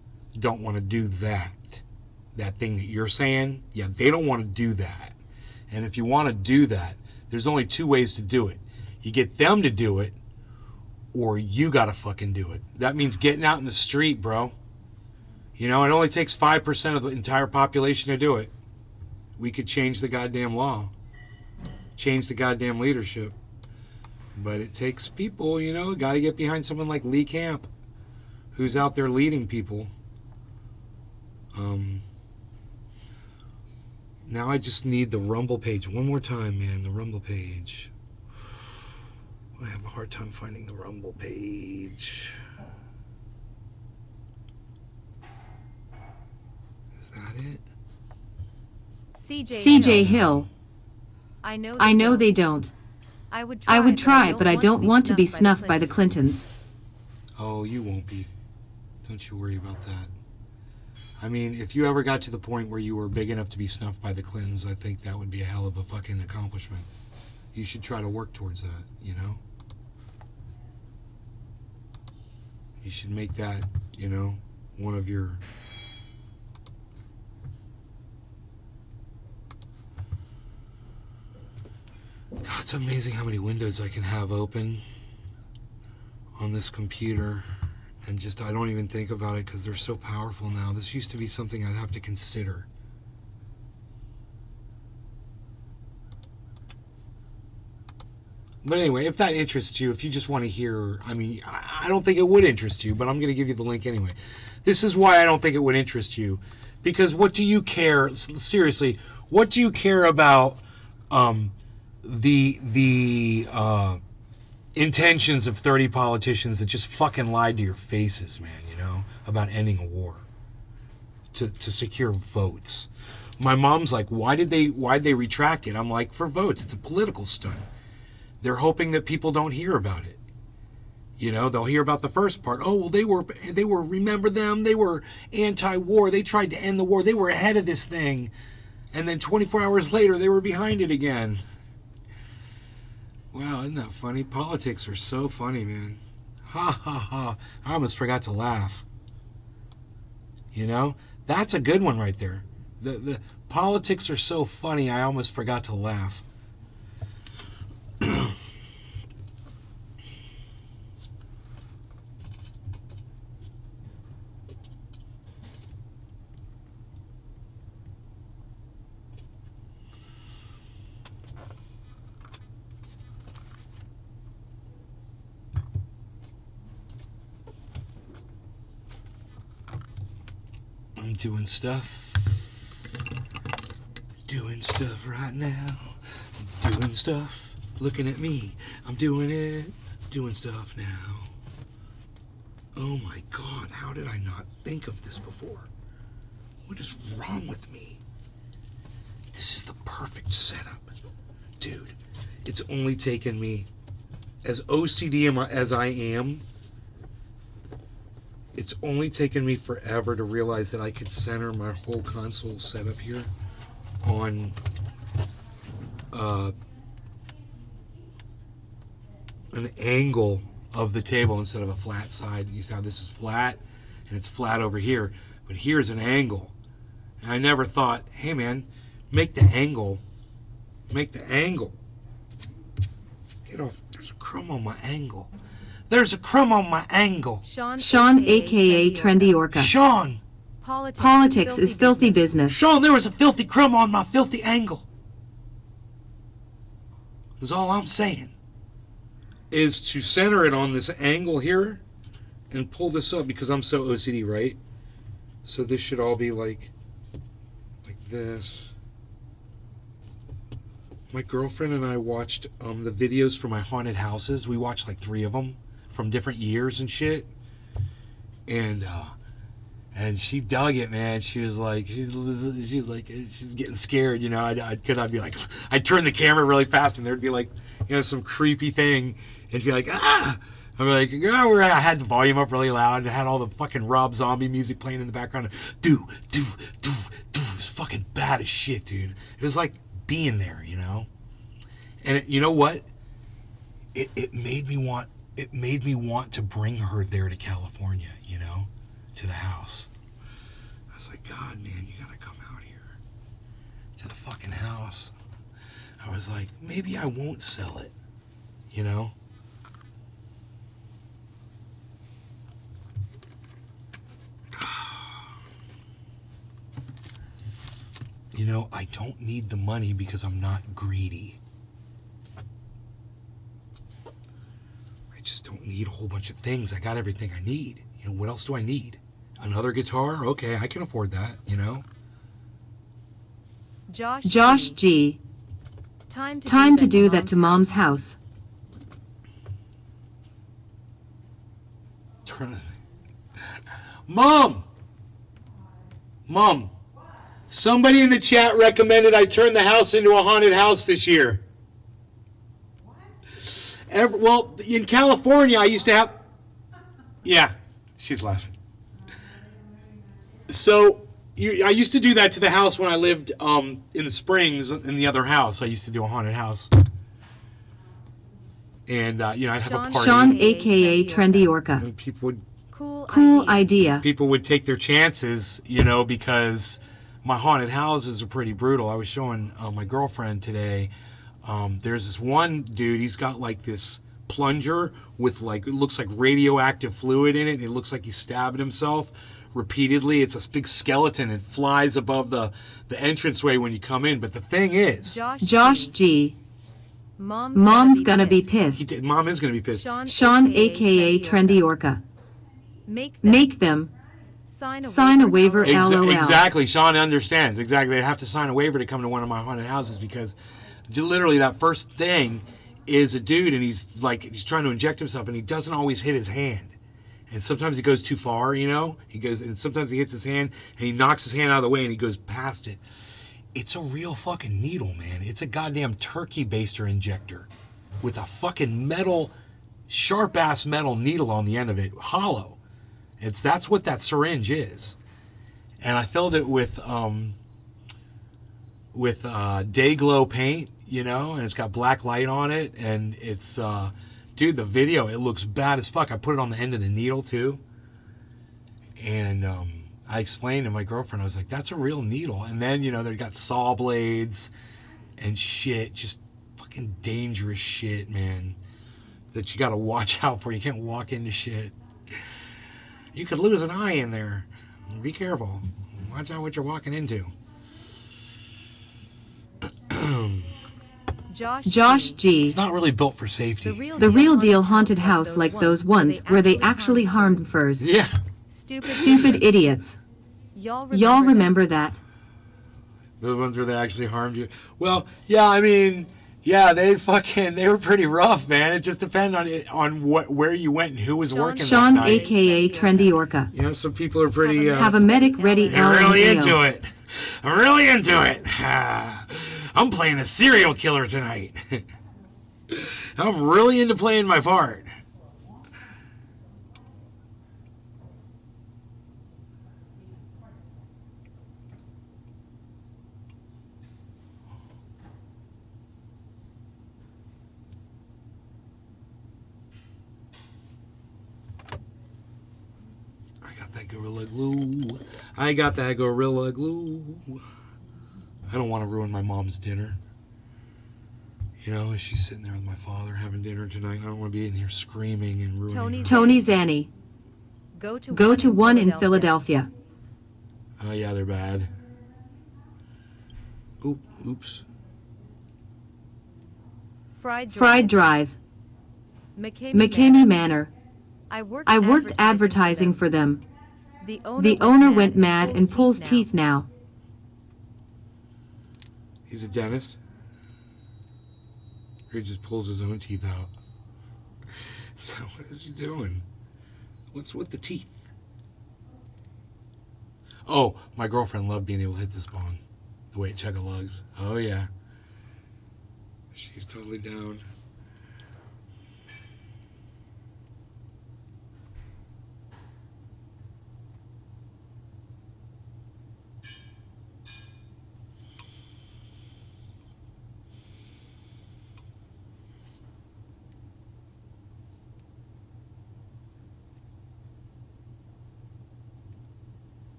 don't want to do that. That thing that you're saying, yeah, they don't want to do that. And if you want to do that, there's only two ways to do it. You get them to do it, or you gotta fucking do it. That means getting out in the street, bro. You know, it only takes 5% of the entire population to do it. We could change the goddamn law, change the goddamn leadership. But it takes people, you know, got to get behind someone like Lee Camp, who's out there leading people. Now I just need the Rumble page one more time, man. The Rumble page. I have a hard time finding the Rumble page. Is that it? CJ Hill. I know they don't. I would try, but I don't want to be snuffed by the Clintons. Oh, you won't be. Don't you worry about that. I mean, if you ever got to the point where you were big enough to be snuffed by the Clintons, I think that would be a hell of a fucking accomplishment. You should try to work towards that, you know? You should make that, you know, one of your... God, it's amazing how many windows I can have open on this computer, and just I don't even think about it because they're so powerful now. This used to be something I'd have to consider. But anyway, if that interests you, if you just want to hear, I mean, I don't think it would interest you, but I'm going to give you the link anyway. This is why I don't think it would interest you. Because what do you care, seriously, what do you care about the intentions of 30 politicians that just fucking lied to your faces, man, you know, about ending a war to secure votes? My mom's like, why'd they retract it? I'm like, for votes. It's a political stunt. They're hoping that people don't hear about it. You know, they'll hear about the first part. Oh, well, they were, remember them? They were anti-war. They tried to end the war. They were ahead of this thing. And then 24 hours later, they were behind it again. Wow, isn't that funny? Politics are so funny, man. Ha, ha, ha. I almost forgot to laugh. You know? That's a good one right there. The politics are so funny, I almost forgot to laugh. I'm doing stuff right now. I'm doing stuff. Looking at me. I'm doing it. Doing stuff now. Oh my God, how did I not think of this before? What is wrong with me? This is the perfect setup. Dude, it's only taken me, as OCD as I am, it's only taken me forever to realize that I could center my whole console setup here on an angle of the table instead of a flat side. You see how this is flat and it's flat over here, but here's an angle. And I never thought, hey man, make the angle. Get off, there's a crumb on my angle. There's a crumb on my angle. Sean, aka Trendy Orca. Sean! Politics is filthy business. Sean, there was a filthy crumb on my filthy angle. That's all I'm saying. Is to center it on this angle here and pull this up, because I'm so OCD, right? So this should all be like this. My girlfriend and I watched the videos for my haunted houses. We watched like 3 of them from different years and shit. And she dug it, man. She was like, she's getting scared, you know. I'd be like, I'd turn the camera really fast, and there'd be like, you know, some creepy thing, and she'd be like, ah. I'd be like, oh, I had the volume up really loud, and I had all the fucking Rob Zombie music playing in the background. Do. It was fucking bad as shit, dude. It was like being there, you know. And you know what? It made me want to bring her there to California, you know, to the house. I was like, God, man, you gotta come out here to the fucking house. I was like, maybe I won't sell it, you know. You know, I don't need the money because I'm not greedy. I just don't need a whole bunch of things. I got everything I need. You know, what else do I need? Another guitar? Okay, I can afford that, you know? Josh G. Time to do that to Mom's house. Mom! Somebody in the chat recommended I turn the house into a haunted house this year. Well, in California, I used to have... Yeah, she's laughing. So, I used to do that to the house when I lived in the Springs, in the other house. I used to do a haunted house. And, you know, I'd have a party. Sean, a.k.a. Trendy Orca. And people would... Cool idea. People would take their chances, you know, because my haunted houses are pretty brutal. I was showing my girlfriend today. There's this one dude, he's got like this plunger with like, it looks like radioactive fluid in it. And it looks like he's stabbing himself repeatedly. It's a big skeleton. It flies above the entranceway when you come in. But the thing is, Josh G. Mom's gonna be pissed. Mom is gonna be pissed. Sean, aka Trendy Orca. Make them sign a waiver, LOL. Exactly. Sean understands. Exactly. They have to sign a waiver to come to one of my haunted houses because literally that first thing is a dude and he's trying to inject himself and he doesn't always hit his hand. And sometimes he goes too far, you know? And sometimes he hits his hand and he knocks his hand out of the way and he goes past it. It's a real fucking needle, man. It's a goddamn turkey baster injector with a fucking metal, sharp-ass metal needle on the end of it, hollow. That's what that syringe is. And I filled it with day glow paint, you know, and it's got black light on it, and it's dude, the video, it looks bad as fuck. I put it on the end of the needle too, and I explained to my girlfriend, I was like, that's a real needle. And then, you know, they got saw blades and shit, just fucking dangerous shit, man, that you gotta watch out for. You can't walk into shit. You could lose an eye in there. Be careful. Watch out what you're walking into. Josh G. It's not really built for safety. The real deal haunted house like those ones where they actually harmed furs. Yeah. Stupid idiots. Y'all remember that? The ones where they actually harmed you? Well, yeah, I mean, yeah, they were pretty rough, man. It just depended on where you went and who was working Sean, that night. aka Trendy Orca. You know, some people are pretty... have a medic ready. I'm really into it. I'm really into it. I'm playing a serial killer tonight. I'm really into playing my part. I got that Gorilla Glue. I don't want to ruin my mom's dinner. You know, she's sitting there with my father having dinner tonight. I don't want to be in here screaming and ruining her. Tony Zanny. Go to one in Philadelphia. Oh, yeah, they're bad. Oops. Fried Drive. McKamey Manor. I worked advertising for them. The owner went mad and pulls teeth now. He's a dentist? Or he just pulls his own teeth out? So what is he doing? What's with the teeth? Oh, my girlfriend loved being able to hit this bong. The way it chug-a-lugs. Oh, yeah. She's totally down.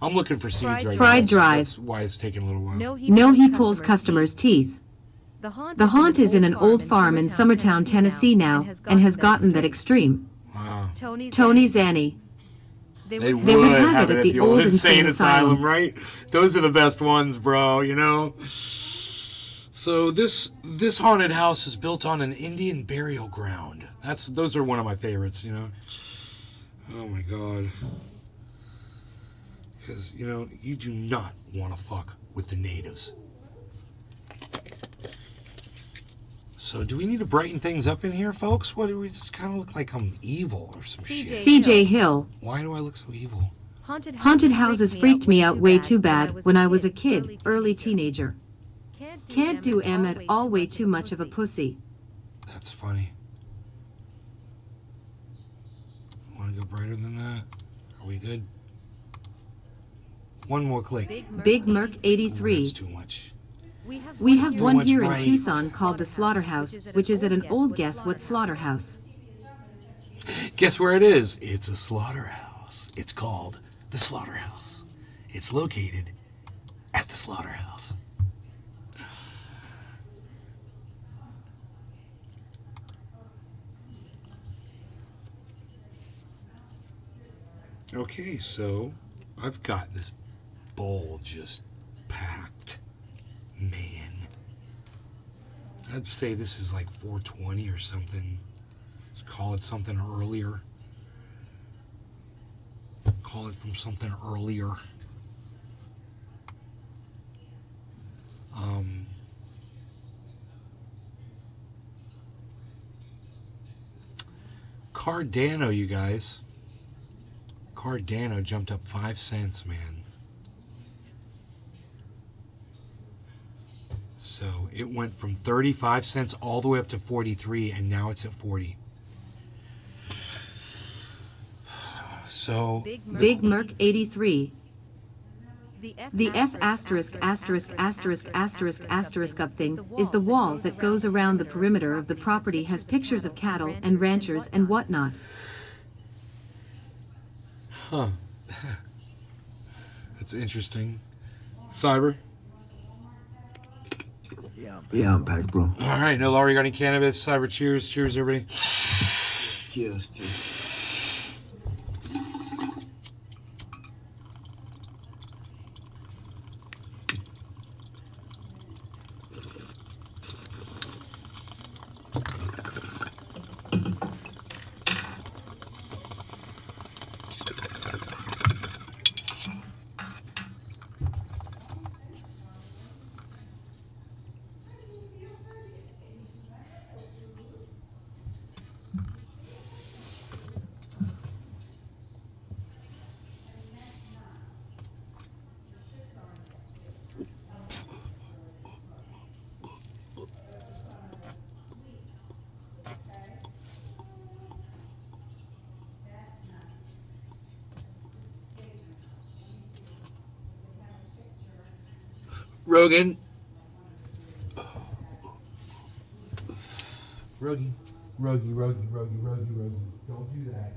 I'm looking for seeds right now. Fried Drive. That's why it's taking a little while. No, he pulls customers' teeth. The haunt is in an old farm in Summertown, Tennessee now, and has gotten that extreme. Wow. Tony Zanny. They would have it at the old insane asylum, right? Those are the best ones, bro, you know? So this haunted house is built on an Indian burial ground. Those are one of my favorites, you know? Oh my God. Because, you know, you do not want to fuck with the natives. So do we need to brighten things up in here, folks? What do we just kind of look like I'm evil or some shit? CJ Hill. Why do I look so evil? Haunted houses freaked me out way too bad when I was a kid, early teenager. Can't do M at all, way too much of a pussy. That's funny. Want to go brighter than that? Are we good? One more click. Big Merc 83. That's too much. We have one here in Tucson called the Slaughterhouse, which is at an old guess what slaughterhouse. Guess where it is? It's a slaughterhouse. It's called the Slaughterhouse. It's located at the slaughterhouse. Okay, so I've got this bowl just packed. Man. I'd say this is like 420 or something. Just call it something earlier. Call it from something earlier. Um, Cardano, you guys. Cardano jumped up 5 cents, man. So it went from 35 cents all the way up to 43, and now it's at 40. So Big Merc 83. The F The F asterisk asterisk asterisk asterisk asterisk up thing is the wall that goes around the perimeter of the property, has pictures of cattle and ranchers and whatnot. Huh. That's interesting. Cyber? Yeah, I'm back, bro. All right, no law regarding cannabis. Cyber, cheers. Cheers, everybody. Cheers, cheers. Rogan. Rogie. Rogie. Don't do that.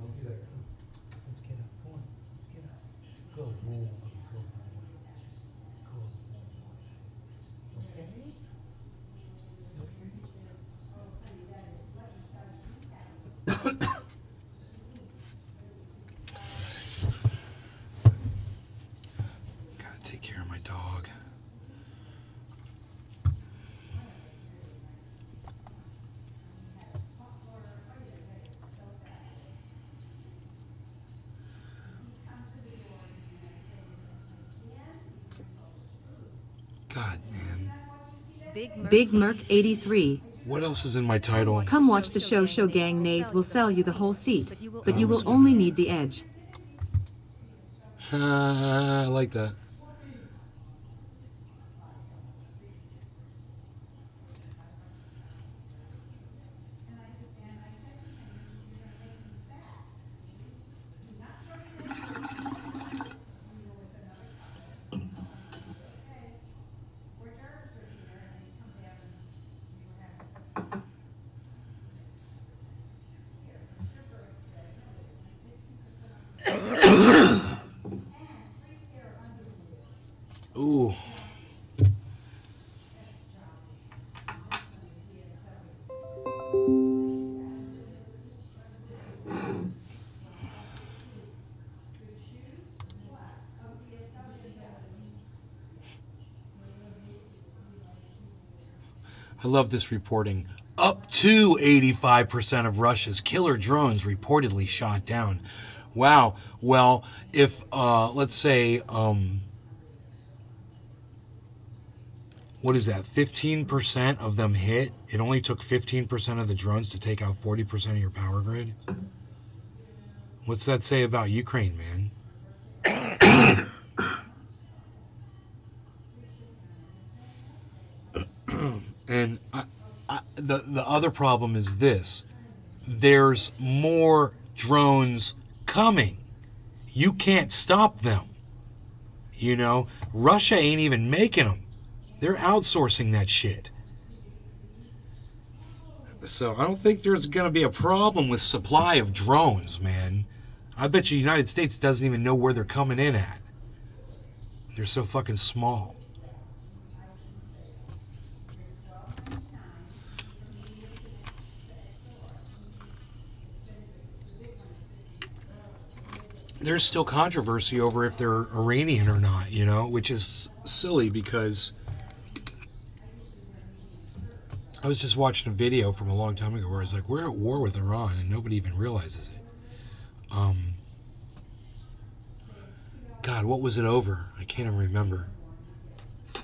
Don't do that. Let's get up. Come on. Let's get up. Good boy. Good boy. Good boy. Okay? Gotta take care of my dog. God, man. Big Merc 83. What else is in my title? Come watch the show gang nays will sell you the whole seat, but you will Oh, only need the edge. I like that. Ooh. I love this reporting. Up to 85% of Russia's killer drones reportedly shot down. Wow. Well, if let's say what is that? 15% of them hit. It only took 15% of the drones to take out 40% of your power grid. What's that say about Ukraine, man? And the other problem is this: there's more drones coming. You can't stop them. You know, Russia ain't even making them. They're outsourcing that shit. So I don't think there's going to be a problem with supply of drones, man. I bet you the United States doesn't even know where they're coming in at. They're so fucking small. there's still controversy over if they're Iranian or not, you know, which is silly because I was just watching a video from a long time ago where it's like, we're at war with Iran and nobody even realizes it. God, what was it over? I can't even remember. I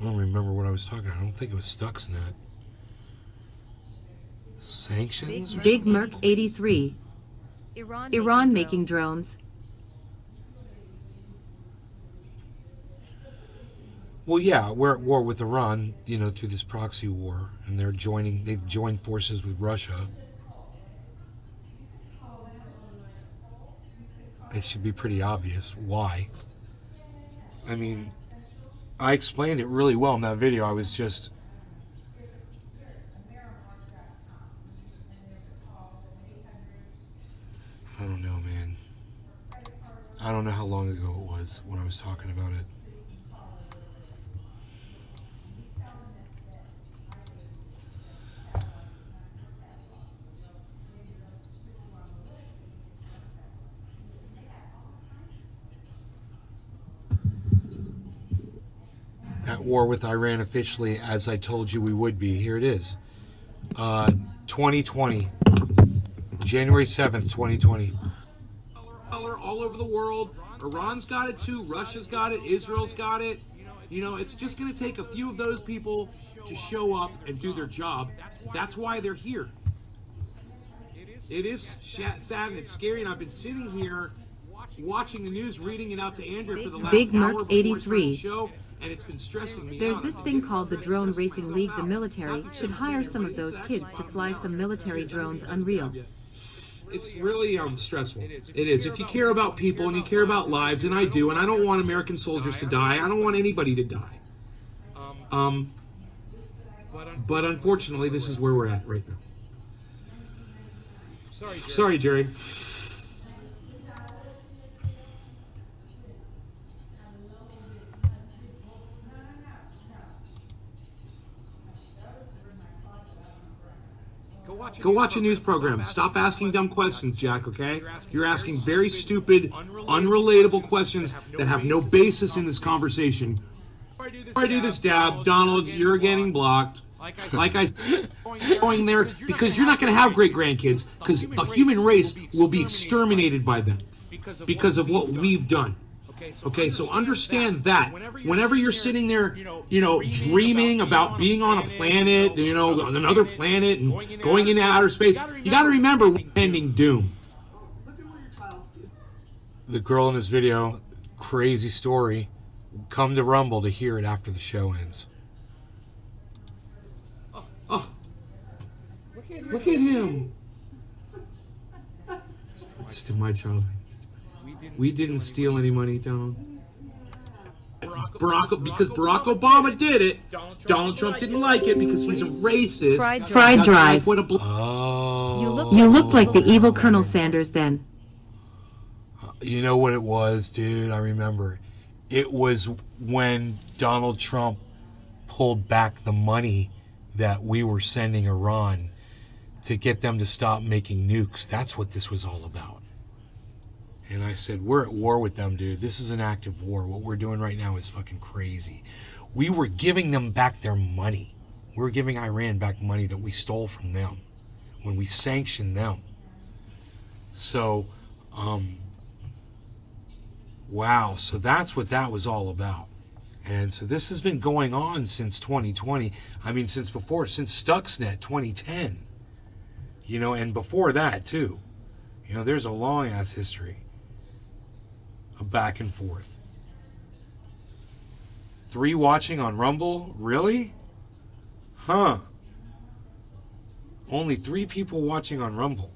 don't remember what I was talking about. I don't think it was Stuxnet. Sanctions or Big something? Merc 83. Iran making drones. Well, yeah, we're at war with Iran, you know, through this proxy war, and they've joined forces with Russia. It should be pretty obvious why. I mean, I explained it really well in that video. I was just, I don't know, man. I don't know how long ago it was when I was talking about it. At war with Iran officially, as I told you we would be. Here it is. 2020, January 7th, 2020. All over the world. Iran's got it too. Russia's got it. Israel's got it. You know, it's just going to take a few of those people to show up and do their job. That's why they're here. It is sad and it's scary, and I've been sitting here watching the news, reading it out to Andrea for the last Big hour Merc before I started the 83. show, and it's been stressing me There's out. this thing called the Drone Racing League. The military should hire some of those kids to fly some military drones. Unreal. It's really stressful. It is. If you care about people and you care about lives, and I do, and I don't want American soldiers to die. I don't want anybody to die. But unfortunately, this is where we're at right now. Sorry, Jerry. Go watch a news program. Stop asking dumb questions, Jack, okay? You're asking very stupid, unrelatable questions that have no basis in this conversation. Before I do this, Dab, Donald, you're getting blocked. Like I said, going there because you're not going to have great-grandkids because the human race will be exterminated by them because of what we've done. Okay, so understand that. Whenever you're sitting there, you know, dreaming about being on a planet, you know, on another planet and going into outer space, you got to remember impending doom. The girl in this video, crazy story. Come to Rumble to hear it after the show ends. Oh, look at him. It's too much, Charlie. We didn't steal any money, Donald. Because Barack Obama did it. Donald Trump didn't like it because he's a racist. Fried drive. Oh. You look like the evil Colonel Sanders then. You know what it was, dude? I remember. It was when Donald Trump pulled back the money that we were sending Iran to get them to stop making nukes. That's what this was all about. And I said, we're at war with them, dude. This is an active war. What we're doing right now is fucking crazy. We were giving them back their money. We were giving Iran back money that we stole from them when we sanctioned them. So, wow. So that's what that was all about. And so this has been going on since 2020. I mean, since Stuxnet 2010. You know, and before that, too. You know, there's a long-ass history of back and forth. 3 watching on Rumble? Really? Huh. Only 3 people watching on Rumble.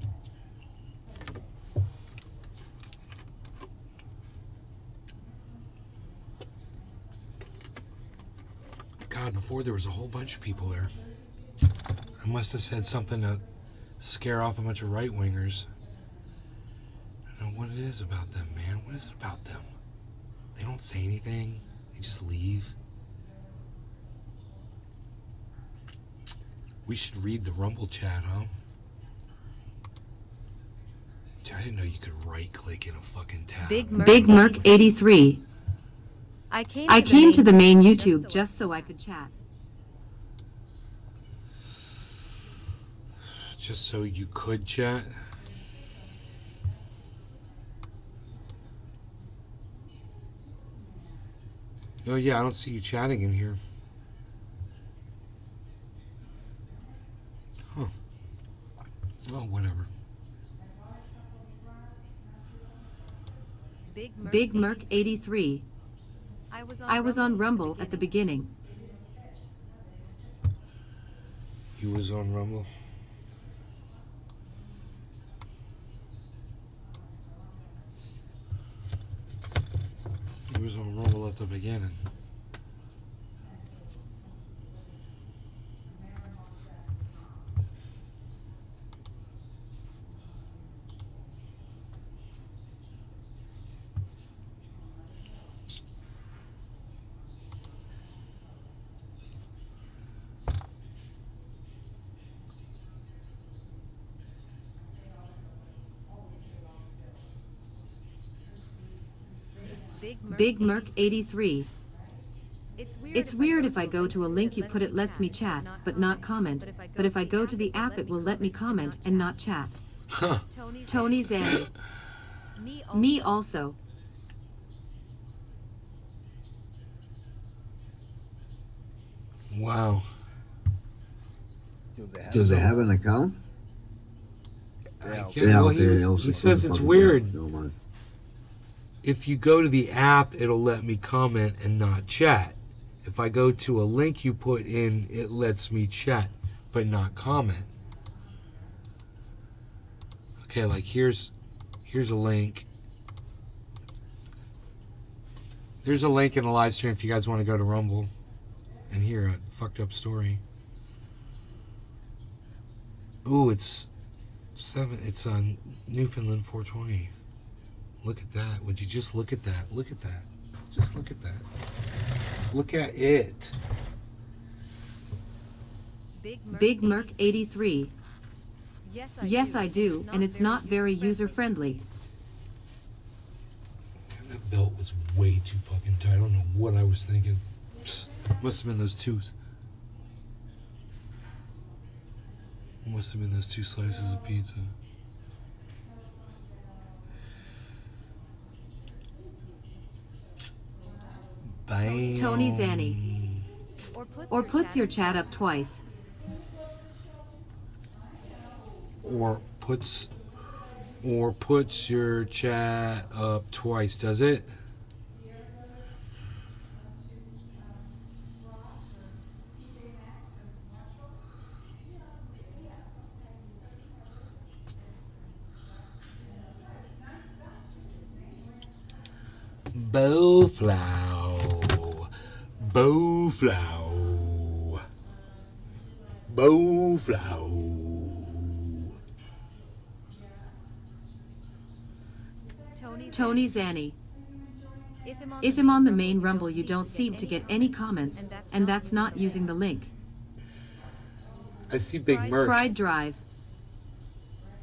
God, before there was a whole bunch of people there. I must have said something to scare off a bunch of right-wingers. I don't know what it is about them, man. What is it about them? They don't say anything. They just leave. We should read the Rumble chat, huh? Dude, I didn't know you could right-click in a fucking tab. Big Merc 83. I came to the main YouTube just so I could chat. Just so you could chat? Oh yeah, I don't see you chatting in here. Huh. Oh, whatever. Big Merc 83. I was on Rumble at the beginning. He was on Rumble. He was on Rumble at the beginning. Big Merc 83. It's weird if I go to a link you put it lets me chat, but not comment. But if I go to the app it will let me comment and not chat. Huh. Tony Zanny. Me also. Wow. Do they have an account? Well, he says it's weird. No mind. If you go to the app, it'll let me comment and not chat. If I go to a link you put in, it lets me chat, but not comment. Okay, like here's a link. There's a link in the live stream if you guys want to go to Rumble and hear a fucked up story. Ooh, it's on Newfoundland 420. Look at that. Would you just look at that? Look at that. Just look at that. Look at it. Big Merc 83. Yes, I do, and it's not very user-friendly. That belt was way too fucking tight. I don't know what I was thinking. Must have been those two. Must have been those 2 slices of pizza. Bam. Tony Zanny. Or puts your chat up twice. Or puts your chat up twice, does it? Bowflow. Bowflow. Bowflow. Tony Zanny. If I'm on the main Rumble you don't seem to get any comments, and that's not using the link. I see Big Merc. Fried Drive.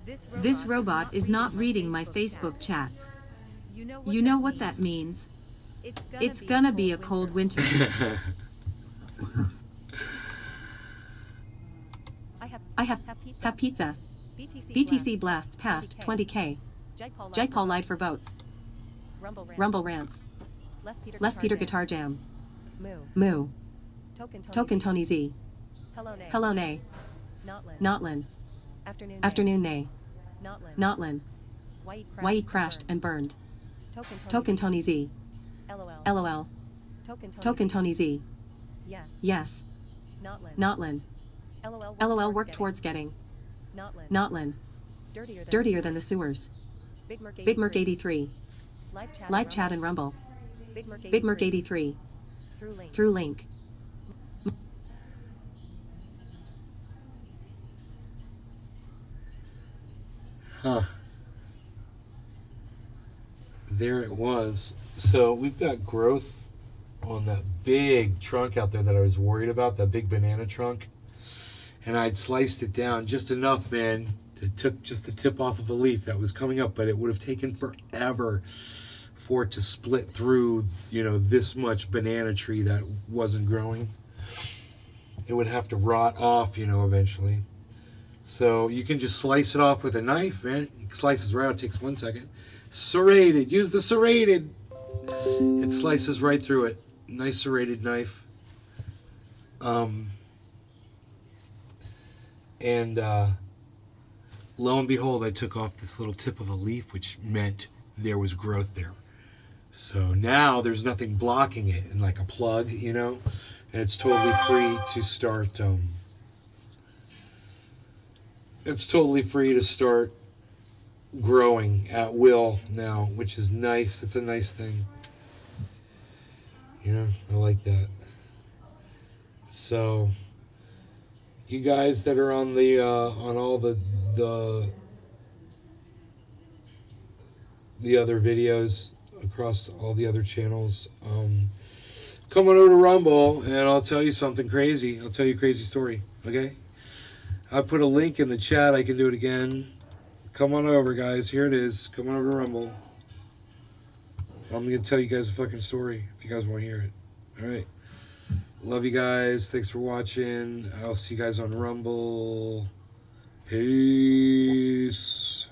This robot is not reading my Facebook chats. You know what that means? It's gonna be a cold winter. I have pizza. BTC Blast past 20K. Jayapal lied for votes. Rumble rants. Les Peter Guitar Jam. Moo. Token Tony Z. Hello Nay. Notlin. Afternoon Nay. Notlin. Why he crashed and burned. Token Tony Z. LOL. Token Tony Z. Yes. Notlin. LOL work towards getting. Notlin. Dirtier than the sewers. Big Merc 83. Live chat and Rumble. Big Merc 83. Through link. Huh. There it was. So we've got growth on that big trunk out there that I was worried about, that big banana trunk. And I'd sliced it down just enough, man, It took just the tip off of a leaf that was coming up, but it would have taken forever for it to split through, this much banana tree that wasn't growing. It would have to rot off, eventually. So you can just slice it off with a knife, man. It slices right out, takes 1 second. Serrated, use the serrated. It slices right through it. Nice serrated knife. And lo and behold, I took off this little tip of a leaf, which meant there was growth there. So now there's nothing blocking it, and like a plug, and it's totally free to start. It's totally free to start growing at will now, which is nice. It's a nice thing. I like that. So, you guys that are on the on all the other videos across all the other channels, come on over to Rumble and I'll tell you something crazy. I'll tell you a crazy story. Okay? I put a link in the chat. I can do it again. Come on over, guys. Here it is. Come on over to Rumble. I'm going to tell you guys a fucking story if you guys want to hear it. All right. Love you guys. Thanks for watching. I'll see you guys on Rumble. Peace.